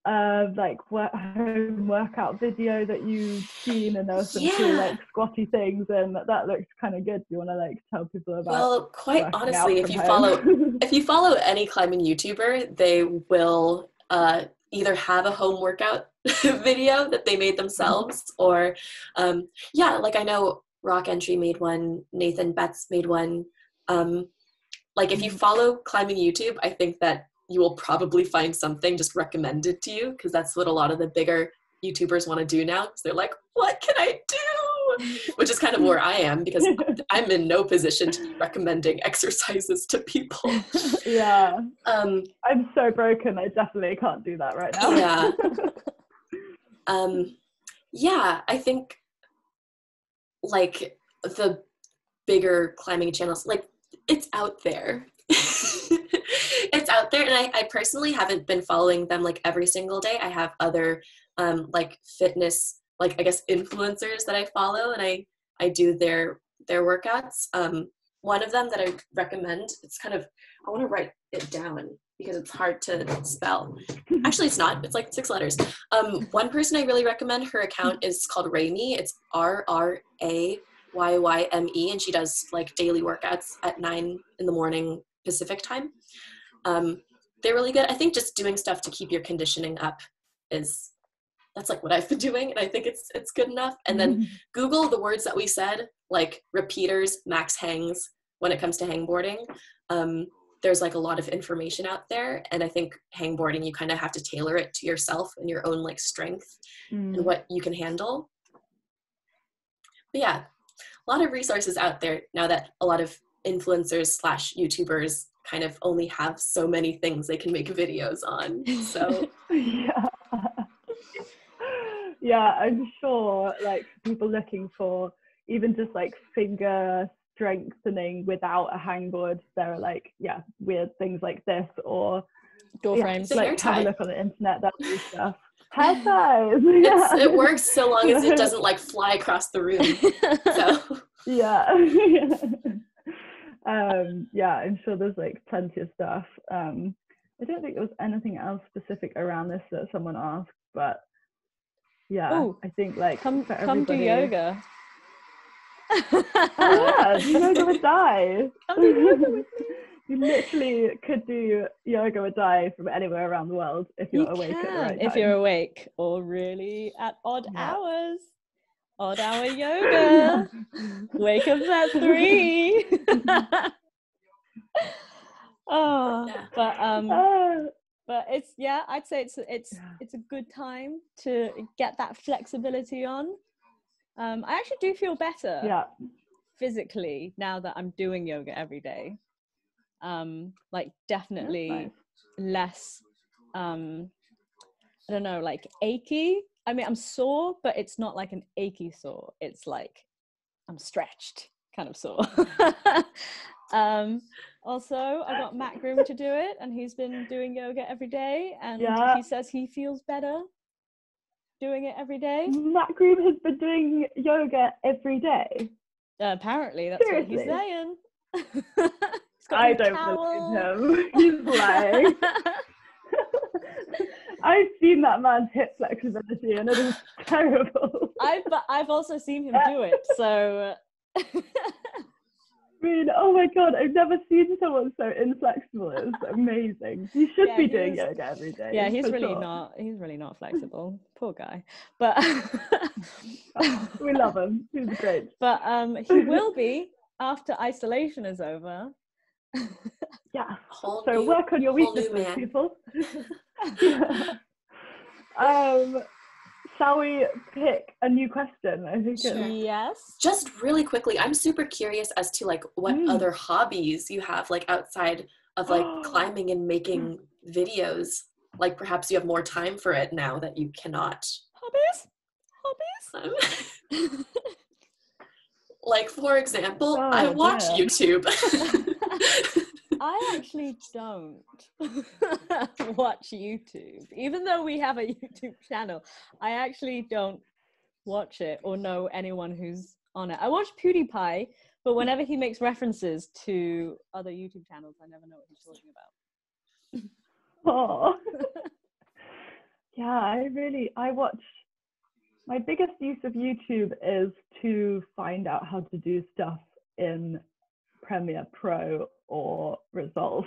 like home workout video that you've seen, and there was some cool like squatty things, and that looks kind of good. Do you want to like tell people about? Well, quite honestly, if you follow any climbing YouTuber, they will either have a home workout video that they made themselves, or like I know Rock Entry made one, Nathan Betts made one. Like if you follow climbing YouTube, I think that you will probably find something just recommended to you, because that's what a lot of the bigger YouTubers want to do now, because they're like, what can I do? Which is kind of where I am, because I'm in no position to be recommending exercises to people. Yeah. I'm so broken. I definitely can't do that right now. Yeah. Yeah, I think like the bigger climbing channels, like it's out there. It's out there, and I personally haven't been following them like every single day. I have other like fitness, like I guess influencers that I follow, and I do their workouts. One of them that I recommend, it's kind of, I want to write it down because it's hard to spell. Actually, it's not. It's like 6 letters. One person I really recommend, her account is called Ramen. It's RRAYYME, and she does like daily workouts at 9 in the morning Pacific time. They're really good. I think just doing stuff to keep your conditioning up that's like what I've been doing, and I think it's good enough. And then Google the words that we said, like repeaters, max hangs, when it comes to hangboarding. There's like a lot of information out there, and I think hangboarding, you kind of have to tailor it to yourself and your own like strength and what you can handle. But yeah, a lot of resources out there now that a lot of influencers / YouTubers kind of only have so many things they can make videos on. So yeah, I'm sure like people looking for even just like finger strengthening without a hangboard, there are like weird things like this, or door frames. Like have a look on the internet, that sort of stuff. Hair ties. It works so long as it doesn't like fly across the room. So I'm sure there's like plenty of stuff. I don't think there was anything else specific around this that someone asked, but I think like come do yoga. Yoga would die. Come do yoga with me. You literally could do yoga or die from anywhere around the world if you're awake at the right time. If you're awake, or really at odd hours. Odd hour yoga. Wake up at 3. But it's I'd say it's a good time to get that flexibility on. I actually do feel better physically now that I'm doing yoga every day. Like definitely less I don't know, like achy. I mean, I'm sore, but it's not like an achy sore. It's like I'm stretched kind of sore. Also, I got Matt Groom to do it, and he's been doing yoga every day, and he says he feels better doing it every day. Matt Groom has been doing yoga every day? Apparently, that's Seriously? What he's saying. I don't believe him. He's lying. I've seen that man's hip flexibility, and it is terrible. I've also seen him do it, so. I mean, oh my god, I've never seen someone so inflexible. It's amazing. You should be doing yoga every day. Yeah, he's really not flexible. Poor guy. But we love him. He's great. But he will be after isolation is over. So work on your weaknesses, people. Shall we pick a new question? I think yes. Just really quickly, I'm super curious as to like what other hobbies you have like outside of like climbing and making videos. Like perhaps you have more time for it now that you cannot. Hobbies? Like for example, I watch YouTube. I actually don't watch YouTube. Even though we have a YouTube channel, I actually don't watch it or know anyone who's on it. I watch PewDiePie, but whenever he makes references to other YouTube channels, I never know what he's talking about. I watch. My biggest use of YouTube is to find out how to do stuff in Premiere Pro or Resolve,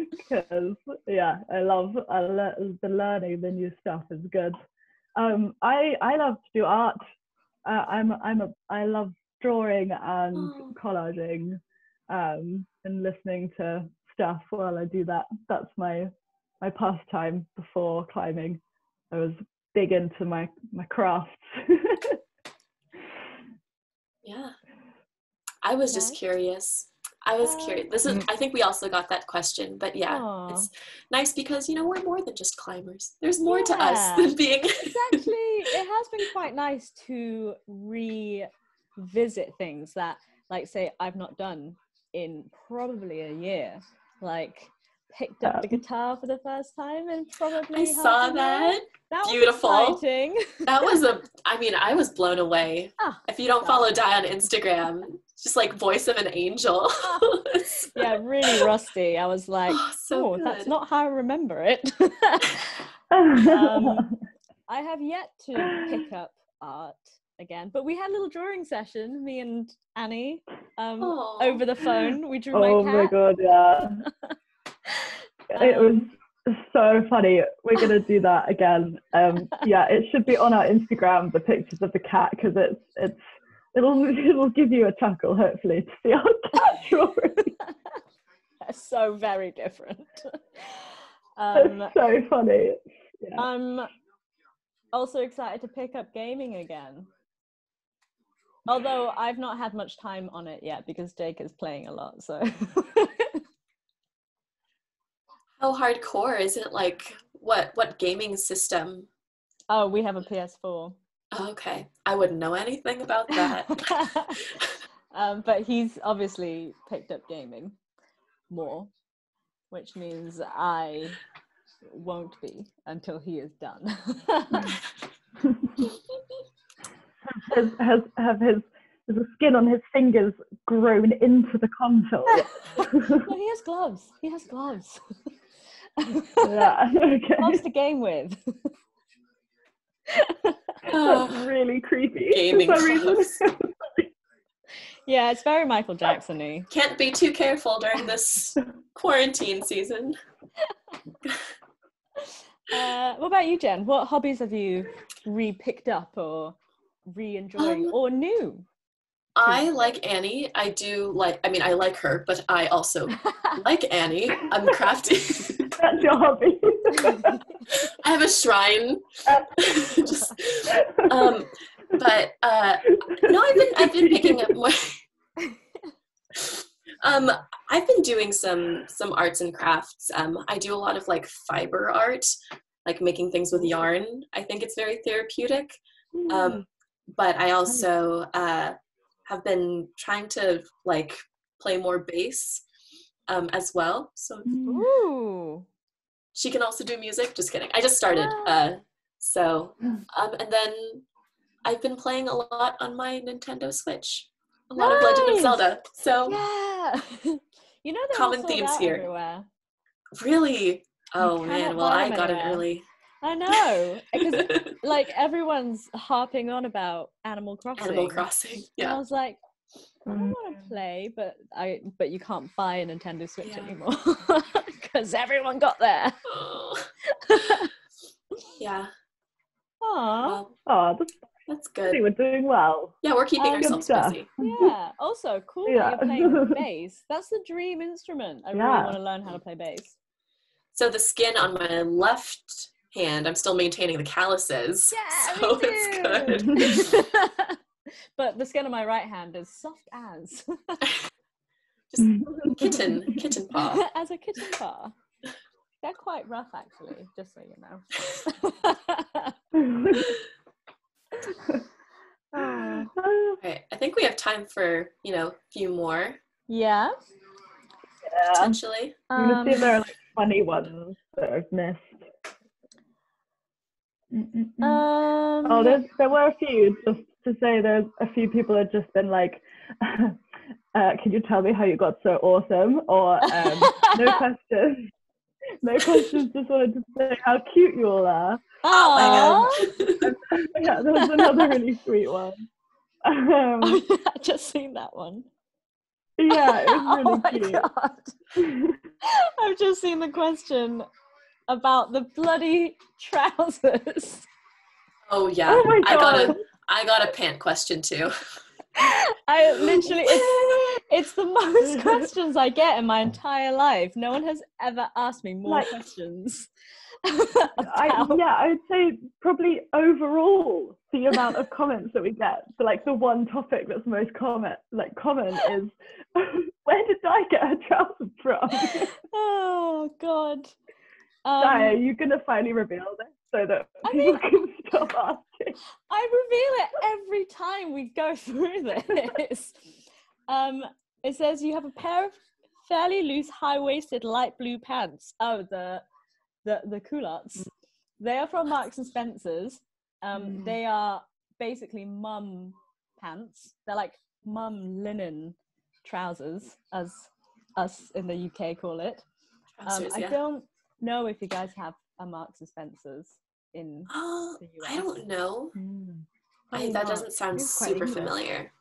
because I love the learning the new stuff is good. I love to do art. I love drawing and collaging, and listening to stuff while I do that. That's my pastime before climbing. I was big into my crafts. Yeah. I was just curious. I was curious. This is, I think we also got that question, but yeah, it's nice because, you know, we're more than just climbers. There's more to us than being. It's actually, it has been quite nice to revisit things that, like, say, I've not done in probably a year. Like, picked up the guitar for the first time in probably I saw that. That beautiful. Was exciting. That was I was blown away. If you don't follow Di on Instagram, it's just like voice of an angel. Yeah, really rusty. I was like, that's not how I remember it. I have yet to pick up art again, but we had a little drawing session, me and Annie, over the phone. We drew my cat. Oh my god, yeah. It was so funny. We're gonna do that again. Yeah, it should be on our Instagram, the pictures of the cat, because it'll give you a chuckle, hopefully, to see our cat drawing. That's so very different. It's so funny. Yeah. I'm also excited to pick up gaming again. Although I've not had much time on it yet because Jake is playing a lot, so. How hardcore is it? Like, what gaming system? Oh, we have a PS4. Oh, okay. I wouldn't know anything about that. But he's obviously picked up gaming more, which means I won't be until he is done. Have his the skin on his fingers grown into the console? No, he has gloves. He has gloves. Yeah, okay. Gloves to game with. That's really creepy. Gaming gloves. Yeah, it's very Michael Jackson-y. Can't be too careful during this quarantine season. What about you, Jen? What hobbies have you re-picked up or re-enjoying or new? I like Annie. I like her, but I also like Annie. I'm crafting. That's your hobby. I have a shrine. But no, I've been picking up more. I've been doing some arts and crafts. I do a lot of like fiber art, like making things with yarn. I think it's very therapeutic. But I also have been trying to like play more bass as well. So she can also do music. Just kidding. I just started. And then I've been playing a lot on my Nintendo Switch. A lot of Legend of Zelda. So yeah. You know they're common all sold themes out here. Everywhere. Really? Oh man, well I got it early. I know, because like everyone's harping on about Animal Crossing. Animal Crossing, yeah. And I was like, I don't want to play, but you can't buy a Nintendo Switch anymore because everyone got there. Yeah. Aww. Well, that's good. We're doing well. Yeah, we're keeping ourselves busy. Yeah. Also, cool that you're playing bass. That's the dream instrument. I really want to learn how to play bass. So the skin on my left hand, I'm still maintaining the calluses. Yeah, so it's good. But the skin on my right hand is soft as. Just kitten paw. As a kitten paw. They're quite rough, actually, just so you know. Right, I think we have time for, a few more. Yeah. Potentially. I'm going to see if there are like funny ones that I've missed. There were a few, just to say there's a few people have just been like, can you tell me how you got so awesome? Or no questions. No questions, just wanted to say how cute you all are. Yeah, there was another really sweet one. I just seen that one. Yeah, it was really cute. God. I've just seen the question about the bloody trousers. Oh yeah. Oh my God. I got a pant question too. I literally, it's the most questions I get in my entire life. No one has ever asked me more questions. about... I would say probably overall the amount of comments that we get. So like the one topic that's most common is where did Di get her trousers from? Oh God. Di, are you gonna finally reveal this so that people can stop asking? I reveal it every time we go through this. It says you have a pair of fairly loose, high-waisted, light blue pants. Oh, the culottes. They are from Marks and Spencer's. They are basically mum pants. They're like mum linen trousers, as us in the UK call it. I don't know if you guys have a Marks and Spencer's in the US. I don't know. That doesn't sound super familiar.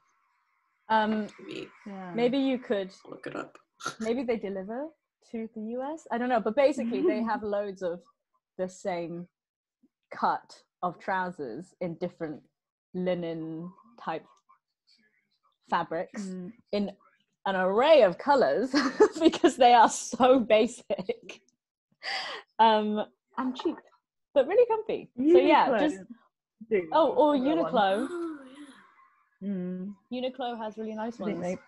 Maybe you could look it up. Maybe they deliver to the US. I don't know, but basically they have loads of the same cut of trousers in different linen type fabrics in an array of colors because they are so basic and cheap, but really comfy. Uniqlo. Or Uniqlo. Uniqlo has really nice ones.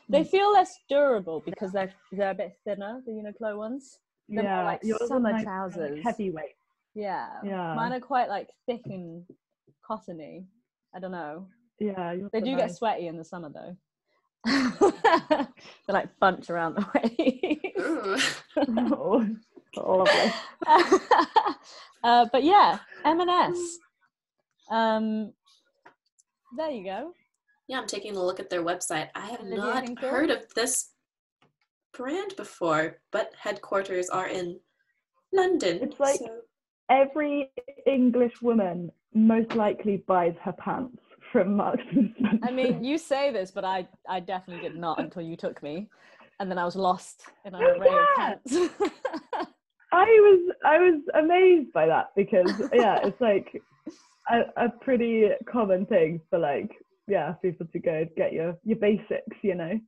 They feel less durable because they're a bit thinner, the Uniqlo ones. They're more like summer trousers. Like heavyweight. Yeah. Mine are quite like thick and cottony. I don't know. Yeah. They do get sweaty in the summer though. They're like bunch around the waist. Lovely. But yeah, M&S. There you go. Yeah, I'm taking a look at their website. I have not heard of this brand before, but headquarters are in London. It's like every English woman most likely buys her pants from Marks and Spencer. I mean, you say this, but I definitely did not until you took me, and then I was lost in an array of pants. I was amazed by that because it's like a pretty common thing for like people to go get your basics, you know.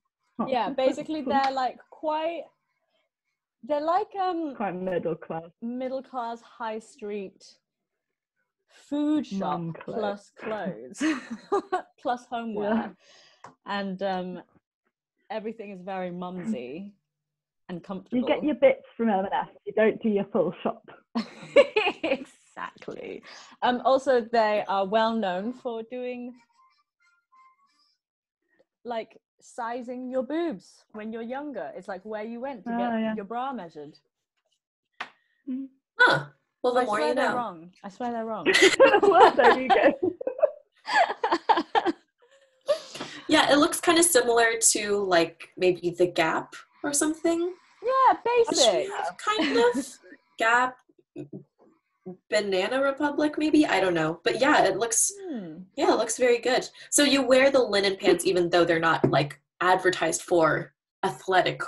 Yeah, basically they're like quite middle class high street food shop plus clothes plus homeware, and everything is very mumsy and comfortable. You get your bits from M&S, you don't do your full shop. Exactly. Also they are well known for doing like sizing your boobs when you're younger. It's like where you went to get your bra measured. Huh. Well, the more you know. Wrong. I swear they're wrong. Well, there you go. Yeah, it looks kind of similar to like maybe the Gap or something. Yeah, basic. Kind of. Gap, Banana Republic, maybe? I don't know. But yeah, it looks it looks very good. So you wear the linen pants even though they're not like advertised for athletic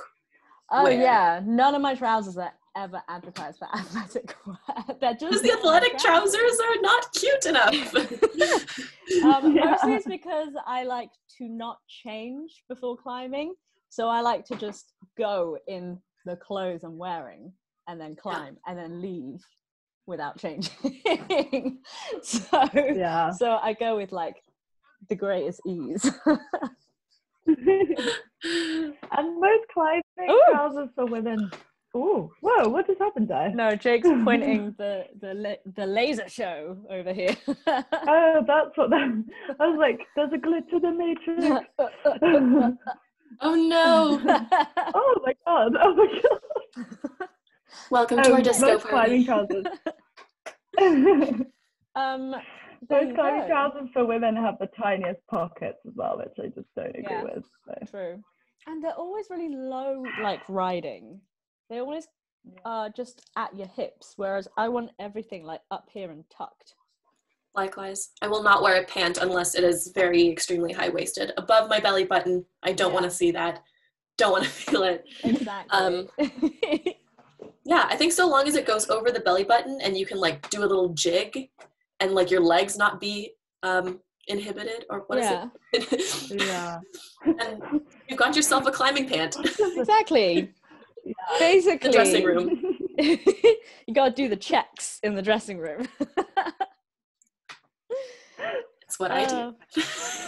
wear. Yeah. None of my trousers are ever advertised for athletic wear. They're just because the athletic trousers are not cute enough. Mostly it's because I like to not change before climbing. So I like to just go in the clothes I'm wearing and then climb and then leave without changing. So I go with like the greatest ease. And most climbing trousers for women. Oh, whoa! What just happened there? No, Jake's pointing the laser show over here. Oh, that's what that. I was like, "There's a glitch in the matrix." Oh no! Oh my god! Oh my god! Welcome to our disco party. trousers. Those climbing trousers for women have the tiniest pockets as well, which I just don't agree with. So. True. And they're always really low, like riding. They always are just at your hips, whereas I want everything like up here and tucked. Likewise. I will not wear a pant unless it is very extremely high-waisted. Above my belly button, I don't want to see that. Don't want to feel it. Exactly. Yeah, I think so long as it goes over the belly button and you can like do a little jig and like your legs not be inhibited, or what is it? Yeah. And you've got yourself a climbing pant. Exactly. Basically. The dressing room. You gotta do the checks in the dressing room. That's what I do.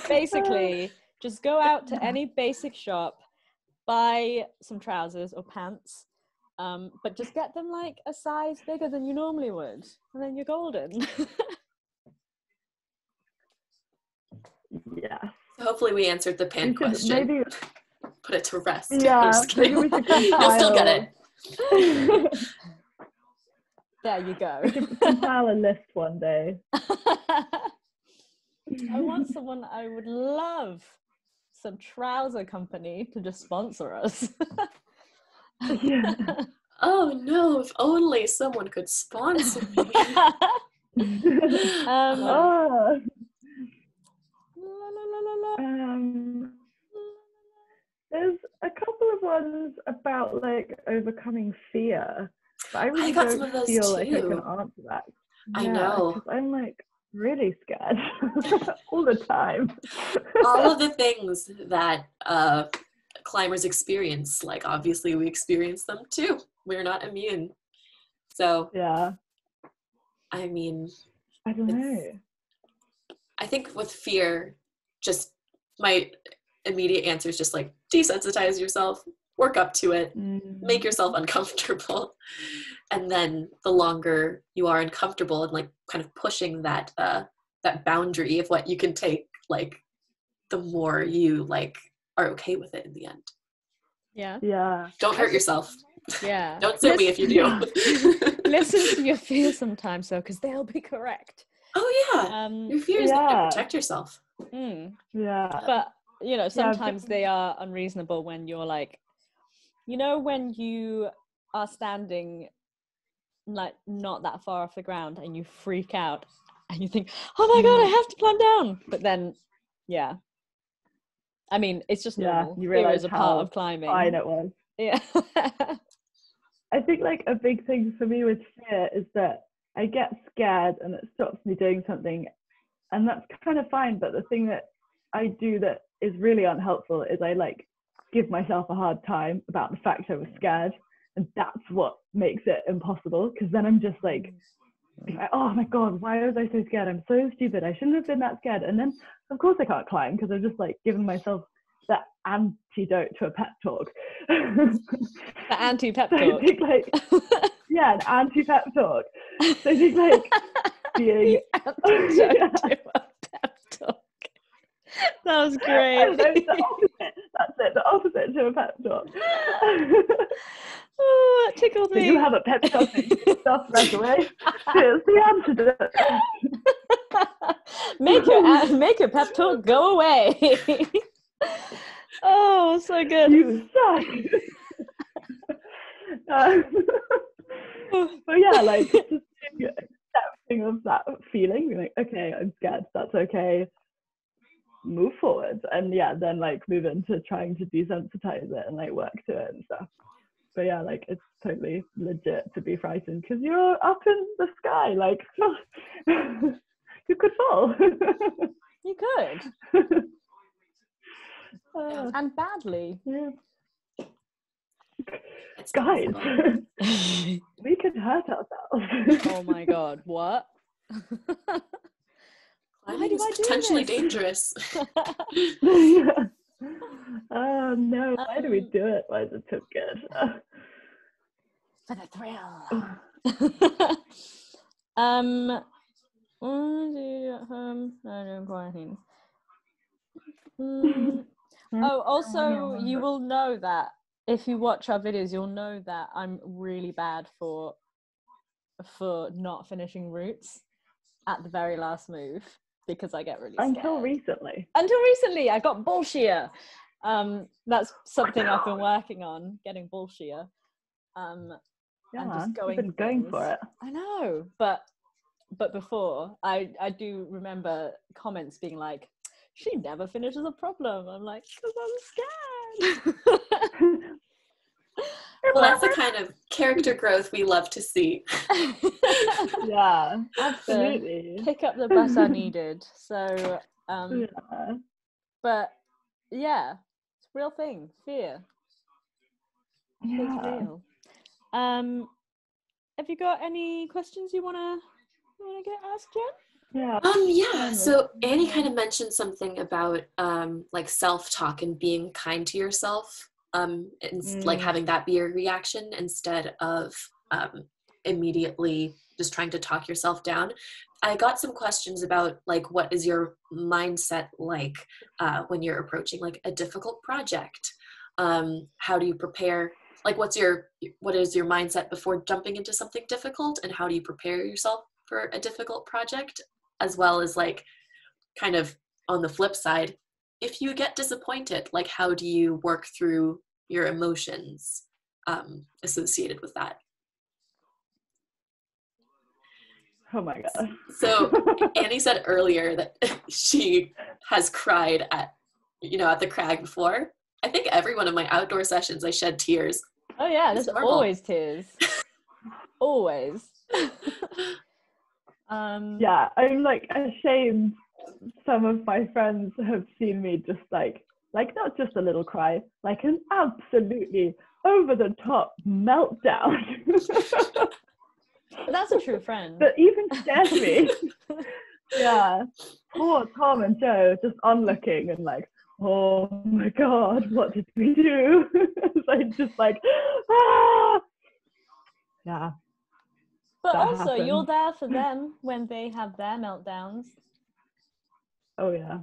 Basically, just go out to any basic shop, buy some trousers or pants, but just get them like a size bigger than you normally would, and then you're golden. Yeah. So hopefully we answered the pant question. Maybe put it to rest. Yeah, I'm just kidding. maybe we should You'll still get it. There you go. We should compile a list one day. I would love some trouser company to just sponsor us. Yeah. Oh no, if only someone could sponsor me. There's a couple of ones about like overcoming fear, but I really got some of don't those feel like I too. can answer that. I know. Because I'm like really scared all the time. All of the things that climbers experience, like obviously we experience them too. We're not immune. So yeah. I mean, I don't know. I think with fear, just my immediate answer is just like desensitize yourself, work up to it, make yourself uncomfortable. And then the longer you are uncomfortable and like kind of pushing that that boundary of what you can take, like the more you like are okay with it in the end. Yeah. Don't hurt yourself. Yeah. Don't sue me if you do. Listen to your fears sometimes though, because they'll be correct. Oh yeah. Your fears to protect yourself. Yeah. But you know, sometimes they are unreasonable when you're like, you know, when you are standing like not that far off the ground and you freak out and you think, oh my god, I have to climb down. But then, yeah. I mean, it's just normal. You Fear realize is a part of climbing. fine it was. Yeah. I think like a big thing for me with fear is that I get scared and it stops me doing something, and that's kind of fine. But the thing that I do that is really unhelpful is I like give myself a hard time about the fact I was scared, and that's what makes it impossible, because then I'm just like, oh my god, why was I so scared? I'm so stupid. I shouldn't have been that scared. And then of course I can't climb because I've just like given myself that antidote to a pep talk. The anti-pep talk. So I think like, yeah, an anti-pep talk. So I think like being antidote to a pep talk. That was great. The opposite. That's it. The opposite to a pep talk. Oh, that tickled me. So you have a pep talk that you stuff right away. Here's the antidote. Make your pep talk go away. Oh, so good. You suck. But yeah, like just accepting of that feeling, being like, okay, I'm scared. That's okay. Move forward, and yeah, then like move into trying to desensitize it and like work to it and stuff. But yeah, like it's totally legit to be frightened because you're up in the sky, like you could fall. You could. And badly. Yeah. Guys, we could hurt ourselves. Oh my god, what? Why do I do potentially this? Dangerous. Oh no, why do we do it? Why is it so good? For the thrill. Oh, also, you will know that if you watch our videos, you'll know that I'm really bad for not finishing routes at the very last move because I get really scared. Until recently, I got bull shear. That's something I've been working on, getting bull shear. Yeah, and just you've been going for it. I know, but before I do remember comments being like, she never finishes a problem. I'm like, because I'm scared. Well, that's the kind of character growth we love to see. Yeah, absolutely. Pick up the bus I needed. So, yeah. But yeah, it's a real thing. Fear. Yeah. It's real. have you got any questions you wanna get asked, Jen? Yeah. Yeah. So Annie kind of mentioned something about like self-talk and being kind to yourself, and like having that be your reaction instead of immediately just trying to talk yourself down. I got some questions about like what is your mindset like when you're approaching like a difficult project? How do you prepare? Like what is your mindset before jumping into something difficult, and how do you prepare yourself for a difficult project? As well as like kind of on the flip side, if you get disappointed, like how do you work through your emotions associated with that? Oh my god. So Annie said earlier that she has cried at the crag before. I think every one of my outdoor sessions I shed tears. Oh yeah, It's there's normal. always tears. Always. Yeah, I'm like ashamed. Some of my friends have seen me just like not just a little cry, like an absolutely over the top meltdown. But that's a true friend. That even scares me. Yeah. Poor Tom and Joe just onlooking and like, oh my god, what did we do? So just like, ah! Yeah. But that also, happens. you're there for them when they have their meltdowns. Oh yeah.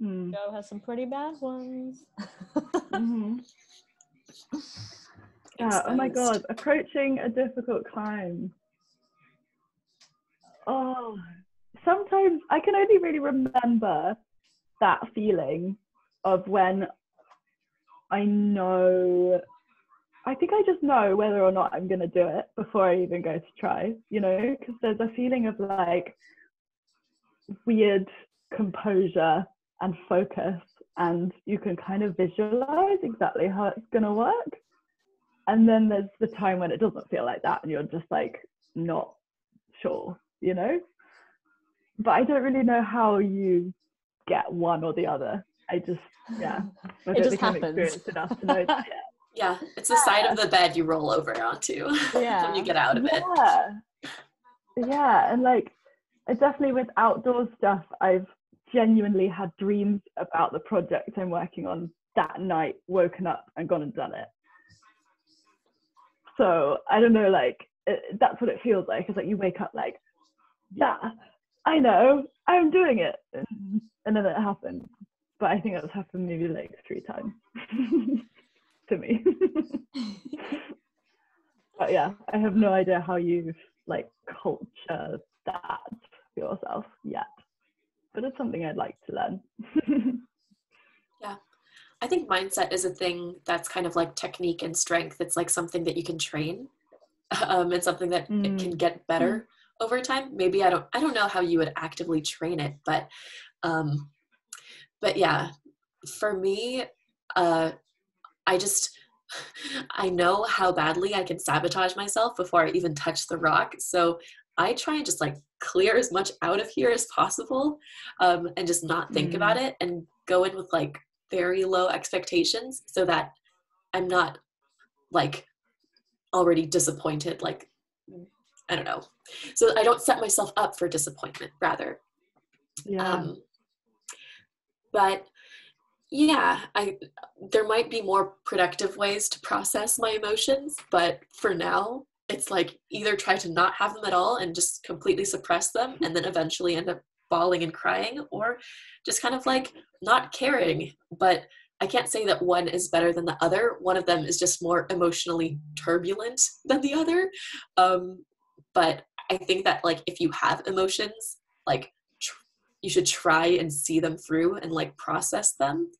Joe has some pretty bad ones. Mm-hmm. Yeah. Oh my god, approaching a difficult climb. Oh, sometimes I can only really remember that feeling of when I think I just know whether or not I'm going to do it before I even go to try, because there's a feeling of like weird composure and focus, and you can kind of visualize exactly how it's going to work. And then there's the time when it doesn't feel like that and you're just like not sure, But I don't really know how you get one or the other. I don't It just think I'm happens. experienced enough to know that yet. Yeah, it's the side of the bed you roll over onto when you get out of it. Yeah, and like, definitely with outdoor stuff, I've genuinely had dreams about the project I'm working on that night, woken up and gone and done it. So I don't know, like, that's what it feels like. It's like you wake up like, yeah, I know, I'm doing it. And then it happens. But I think that's happened maybe like 3 times to me. But yeah, I have no idea how you've like cultured that for yourself yet. But it's something I'd like to learn. Yeah. I think mindset is a thing that's kind of like technique and strength. It's like something that you can train. It's something that it can get better over time. Maybe I don't know how you would actively train it, but yeah, for me, I know how badly I can sabotage myself before I even touch the rock. So I try and just like clear as much out of here as possible, and just not think about it and go in with like very low expectations so that I'm not like already disappointed. Like, I don't know. So I don't set myself up for disappointment, rather. Yeah. But yeah, there might be more productive ways to process my emotions, but for now, it's like either try to not have them at all and just completely suppress them and then eventually end up bawling and crying, or just kind of like not caring. But I can't say that one is better than the other. One of them is just more emotionally turbulent than the other. But I think that like if you have emotions, like you should try and see them through and like process them,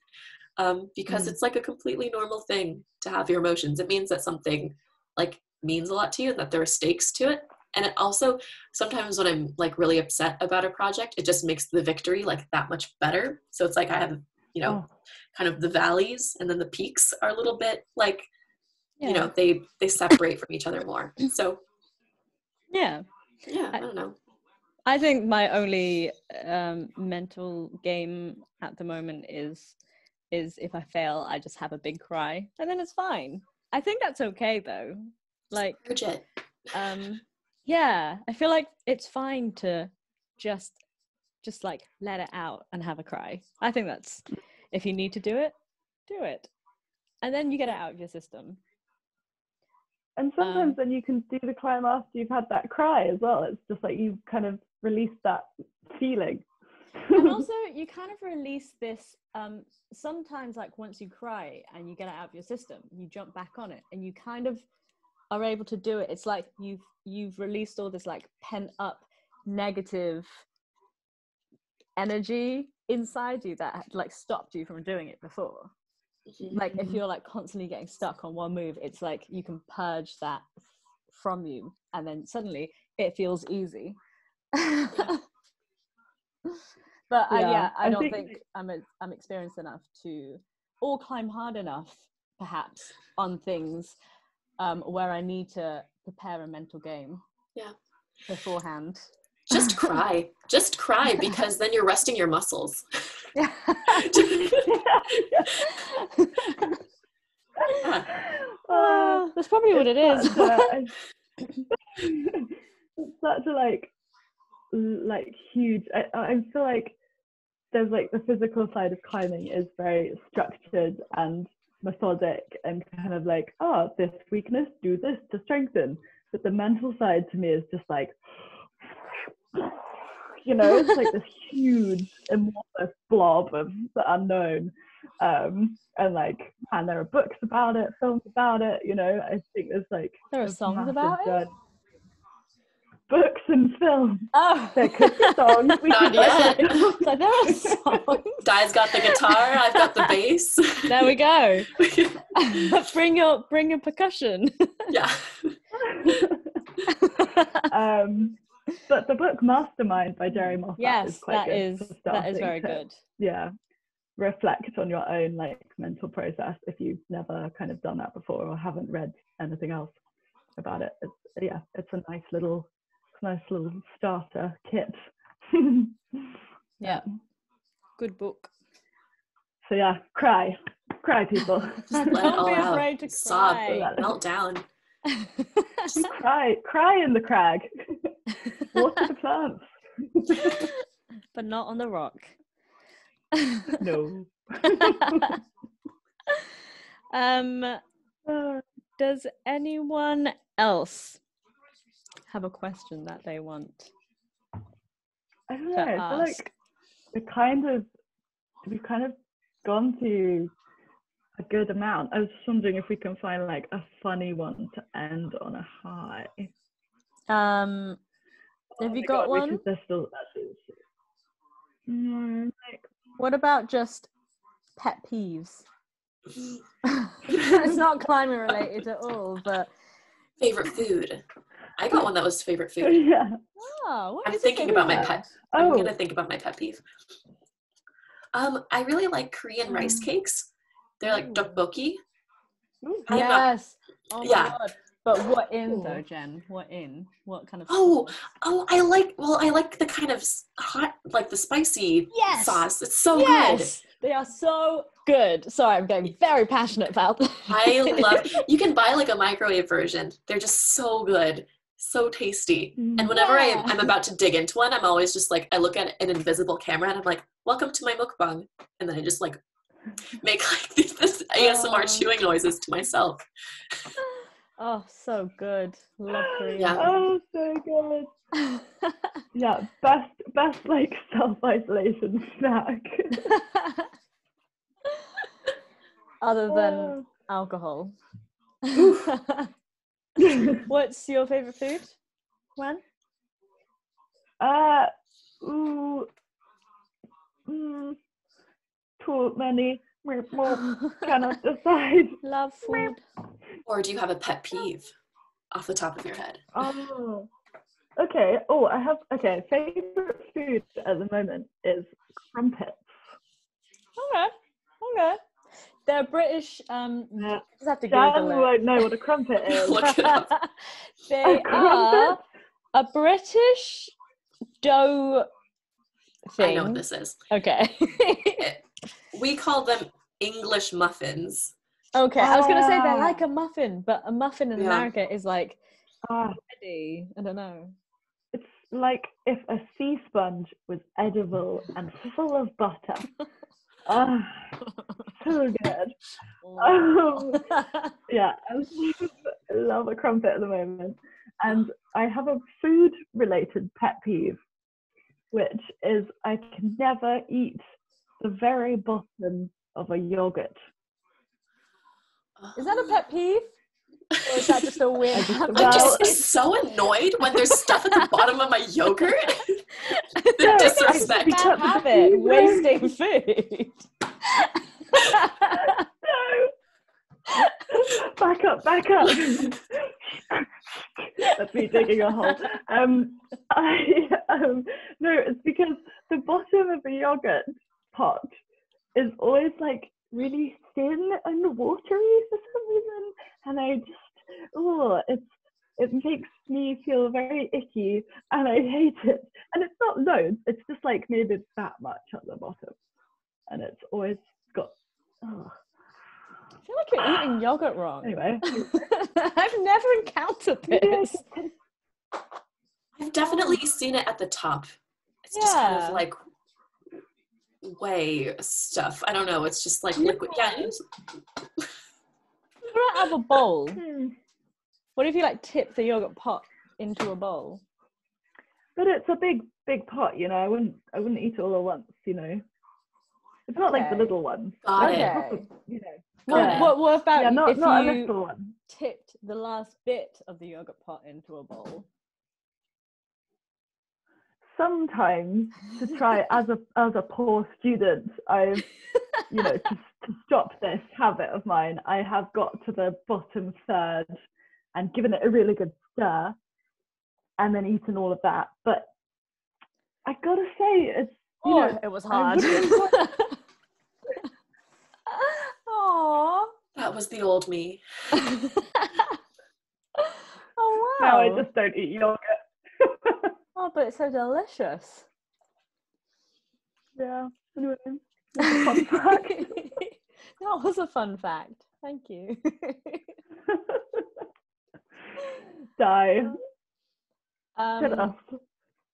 because it's like a completely normal thing to have your emotions. It means that something like means a lot to you and that there are stakes to it. And it also, sometimes when I'm like really upset about a project, it just makes the victory like that much better. So it's like I have, kind of the valleys, and then the peaks are a little bit like, they separate from each other more. So yeah, I don't know. I think my only mental game at the moment is if I fail, I just have a big cry, and then it's fine. I think that's okay though. Like, Bridget. yeah, I feel like it's fine to just like let it out and have a cry. I think that's, if you need to do it, and then you get it out of your system. And sometimes then you can do the climb after you've had that cry as well. It's just like you kind of release that feeling. And also you kind of release this, sometimes like once you cry and you get it out of your system, you jump back on it and you kind of are able to do it. It's like you've released all this like pent up negative energy inside you that like stopped you from doing it before. Like if you're like constantly getting stuck on one move, it's like you can purge that from you and then suddenly it feels easy. But I don't think I'm experienced enough to, or climb hard enough perhaps on things where I need to prepare a mental game beforehand. Just cry because then you're resting your muscles. Yeah. That's probably what it is. It's such a like huge, I feel like there's like the physical side of climbing is very structured and methodic and kind of like, oh, this weakness, do this to strengthen. But the mental side to me is just like, you know, it's like this huge amorphous blob of the unknown. And like, and there are books about it, films about it, you know. I think there's like there are songs about it. Books and films. Oh, there could be songs. Not yet. So there are songs. Di's got the guitar. I've got the bass. There we go. bring your percussion. Yeah. But the book Mastermind by Jerry Moffat is quite good. That is very good. Yeah, reflect on your own like mental process if you've never kind of done that before or haven't read anything else about it. It's a nice little starter kit. Yeah, good book. So yeah, cry people. Just let Don't it be all afraid out. to Sob, cry. melt down. Just cry in the crag. Water the plants. But not on the rock. No. Does anyone else have a question that they want? I don't know. I feel like we've kind of gone through a good amount. I was just wondering if we can find like a funny one to end on a high. Have you got one? What about just pet peeves? It's not climbing related at all, but favorite food. I got one that was favorite food. Yeah. Oh, I'm thinking about my pet. I'm gonna think about my pet peeve. I really like Korean rice cakes. They're like tteokbokki. Yes. Oh my Yeah. god. But what in though, Jen? What in? What kind of? I like the kind of hot, like the spicy sauce. It's so good. They are so good. Sorry, I'm getting very passionate about them. I love. You can buy like a microwave version. They're just so good, so tasty. And whenever I'm about to dig into one, I'm always just like, I look at an invisible camera and I'm like, "Welcome to my mukbang," and then I just like make like this ASMR chewing noises to myself. Oh, so good. Love Korean. Yeah. Oh, so good. Yeah, best like self-isolation snack. Other than alcohol. What's your favorite food, Juan? Too many. Cannot decide. Love food. Or do you have a pet peeve off the top of your head? Oh, okay. Favorite food at the moment is crumpets. Okay. They're British. Yeah. Just have to Dan Google it. won't know what a crumpet is. Look it up. They are a British dough thing. I know what this is. Okay. We call them English muffins. Okay, I was going to say they're like a muffin, but a muffin in America is like Eddie, I don't know. It's like if a sea sponge was edible and full of butter. Ah, so good. Yeah, I love a crumpet at the moment. And I have a food-related pet peeve, which is I can never eat the very bottom of a yogurt. Is that a pet peeve? Or is that just a weird habit? I'm just so annoyed when there's stuff at the bottom of my yogurt. The disrespect. Bad habit, wasting food. No. Back up. That's me digging a hole. No, it's because the bottom of the yogurt pot is always like really thin and watery for some reason, and I just, it makes me feel very icky, and I hate it. And it's not loads; it's just like maybe that much at the bottom, and it's always got. I feel like you're eating yogurt wrong. Anyway, I've never encountered this. I've definitely seen it at the top. It's just kind of like whey stuff. I don't know. It's just like liquid. Yeah. Put it out of a bowl. What if you like tip the yogurt pot into a bowl? But it's a big pot, you know. I wouldn't eat it all at once, you know. It's not like the little one. Got it. Proper, you know. What about not if a you little one. tipped the last bit of the yogurt pot into a bowl? Sometimes, to try as a poor student, I've, you know, to stop this habit of mine, I have got to the bottom third and given it a really good stir, and then eaten all of that. But I gotta say, it's it was hard. Aww. That was the old me. Oh wow. Now I just don't eat yogurt. Oh, but it's so delicious. Yeah. Anyway, fun fact. That was a fun fact. Thank you. Die. Hit us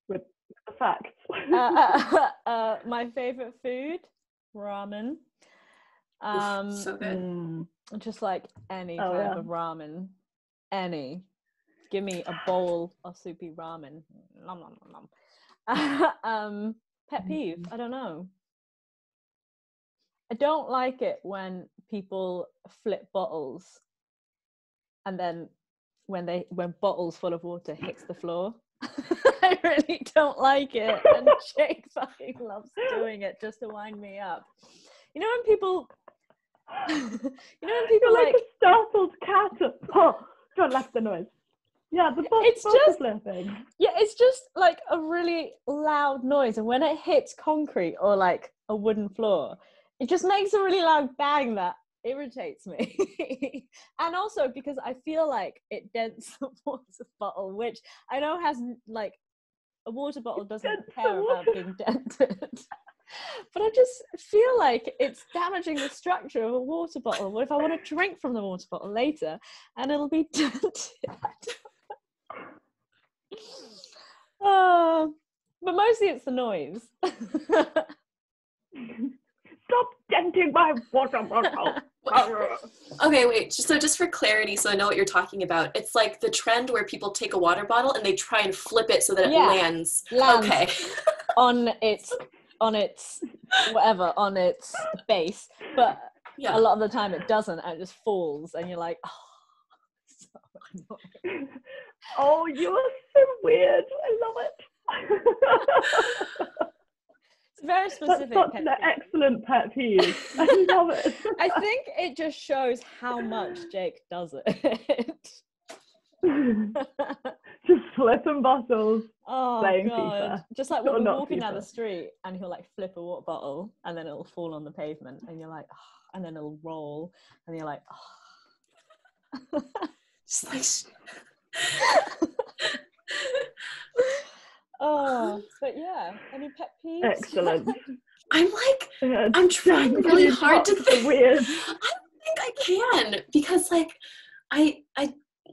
with the facts. My favorite food, ramen. So good. Just like any type of ramen. Any. Give me a bowl of soupy ramen. Nom, nom, nom, nom. Pet peeve, I don't know. I don't like it when people flip bottles and then when bottles full of water hits the floor. I really don't like it. And Jake fucking loves doing it just to wind me up. You know when people You're like a startled cat. Oh, don't laugh the noise. Yeah, it's just flipping. Yeah, it's just like a really loud noise, and when it hits concrete or like a wooden floor, it just makes a really loud bang that irritates me. And also because I feel like it dents the water bottle, which I know has like a water bottle doesn't care about being dented. But I just feel like it's damaging the structure of a water bottle. What if I want to drink from the water bottle later and it'll be dented? But mostly it's the noise. Stop denting my water bottle. Okay, wait. So just for clarity, so I know what you're talking about. It's like the trend where people take a water bottle and they try and flip it so that it lands. Okay. on its base, but a lot of the time it doesn't, and it just falls, and you're like, oh, so annoying. Oh, you are so weird. I love it. It's very specific. That's an excellent pet peeve. I love it. I think it just shows how much Jake does it. Just flipping bottles. Oh playing god! FIFA. Just like when we're walking down FIFA. the street, and he'll like flip a water bottle, and then it'll fall on the pavement, and you're like, oh, and then it'll roll, and you're like, oh. Just like. Oh, but yeah, any pet peeves? Excellent. I'm trying really hard to think. Weird. I don't think I can, because like I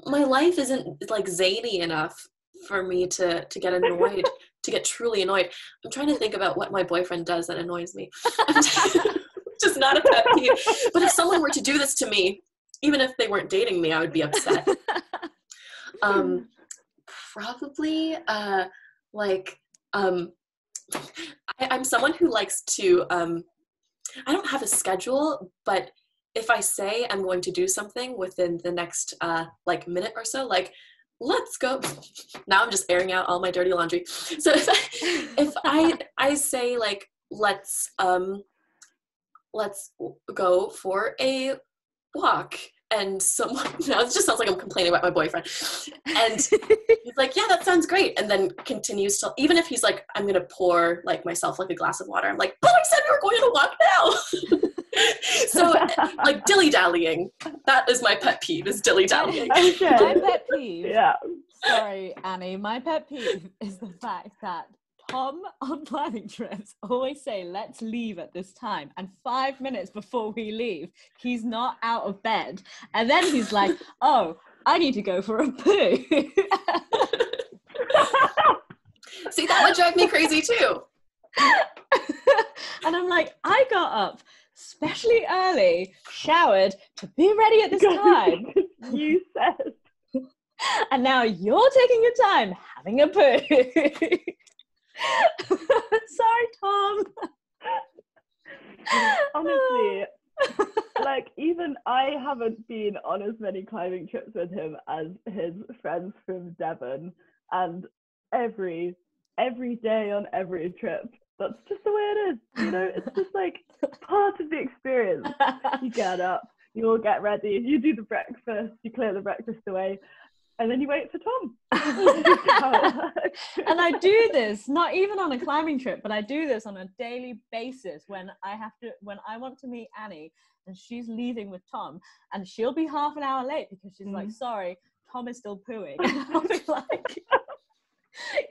my life isn't like zany enough for me to get annoyed, to get truly annoyed. I'm trying to think about what my boyfriend does that annoys me. Just not a pet peeve. But if someone were to do this to me, even if they weren't dating me, I would be upset. Probably I'm someone who likes to I don't have a schedule, but if I say I'm going to do something within the next like minute or so, like let's go. Now I'm just airing out all my dirty laundry. So if I say like let's go for a walk, and someone, now it just sounds like I'm complaining about my boyfriend, and he's like, yeah, that sounds great, and then continues to, even if he's like, I'm gonna pour like myself like a glass of water, I'm like, but I said we were going on a walk now. So like dilly-dallying, that is my pet peeve, is dilly-dallying. Okay. My pet peeve, Yeah. sorry Annie, my pet peeve is the fact that Tom on planning trips always say, let's leave at this time. And 5 minutes before we leave, he's not out of bed. And then he's like, oh, I need to go for a poo. See, that would drive me crazy too. And I'm like, I got up especially early, showered to be ready at this time. You said. And now you're taking your time having a poo. Sorry, Tom. Honestly, like even I haven't been on as many climbing trips with him as his friends from Devon, and every day on every trip, that's just the way it is. You know, it's just like part of the experience. You get up, you all get ready, you do the breakfast, you clear the breakfast away, and then you wait for Tom. And I do this not even on a climbing trip, but I do this on a daily basis when I want to meet Annie and she's leaving with Tom, and she'll be half an hour late because she's like, sorry, Tom is still pooing. And I'll be like,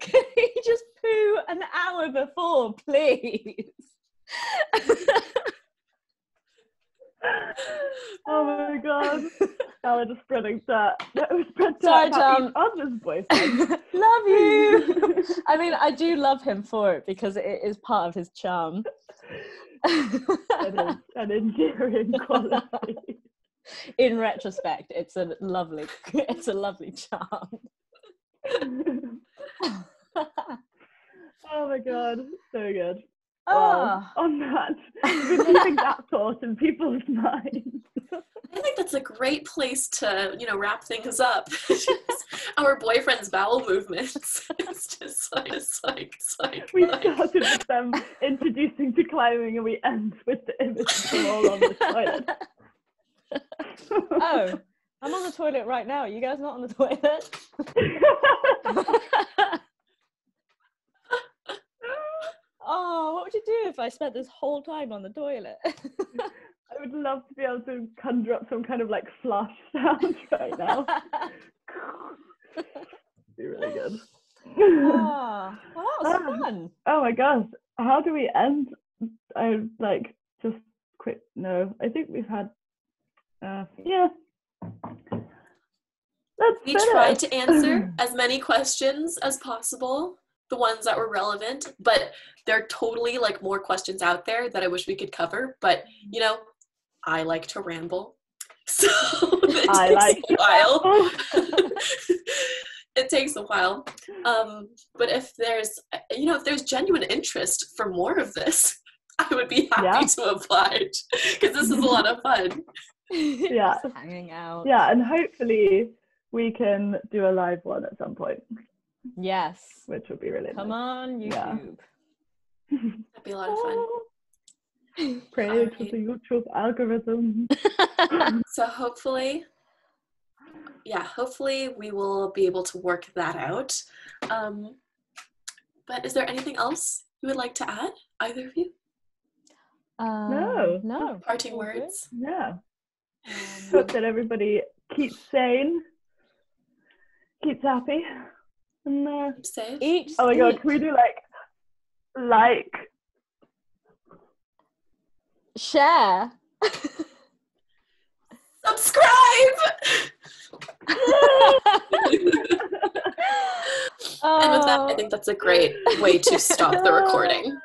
can he just poo an hour before, please? Oh my god. Now we're just spreading that. Sorry, about Tom. each other's boyfriend. Love you. I mean, I do love him for it because it is part of his charm. It is an endearing quality. In retrospect, it's a lovely charm. Oh my god, so good. Oh. Well, on that, we're keeping that thought in people's minds. I think that's a great place to, wrap things up. Our boyfriend's bowel movements. It's just like We started with them introducing to climbing, and we end with the image of them all on the toilet. Oh, I'm on the toilet right now. Are you guys not on the toilet? Oh, what would you do if I spent this whole time on the toilet? I would love to be able to conjure up some kind of like flush sound right now. Be really good. Oh, well, that was fun. Oh my gosh, how do we end? I like just quick. No, I think we've had. Yeah. We tried to answer as many questions as possible, the ones that were relevant, but there are totally like more questions out there that I wish we could cover, but I like to ramble, so it takes a while. It takes a while, but if there's genuine interest for more of this, I would be happy to oblige, because this is a lot of fun. Yeah, just hanging out. Yeah, and hopefully we can do a live one at some point. Yes, which would be really come nice. on YouTube. That'd be a lot of fun. Pray to the YouTube algorithm. So hopefully we will be able to work that out. But is there anything else you would like to add, either of you? No. Parting words? Yeah. Hope that everybody keeps sane, keeps happy, and keep safe. Oh my god, can we do like share, subscribe. And with that, I think that's a great way to stop the recording.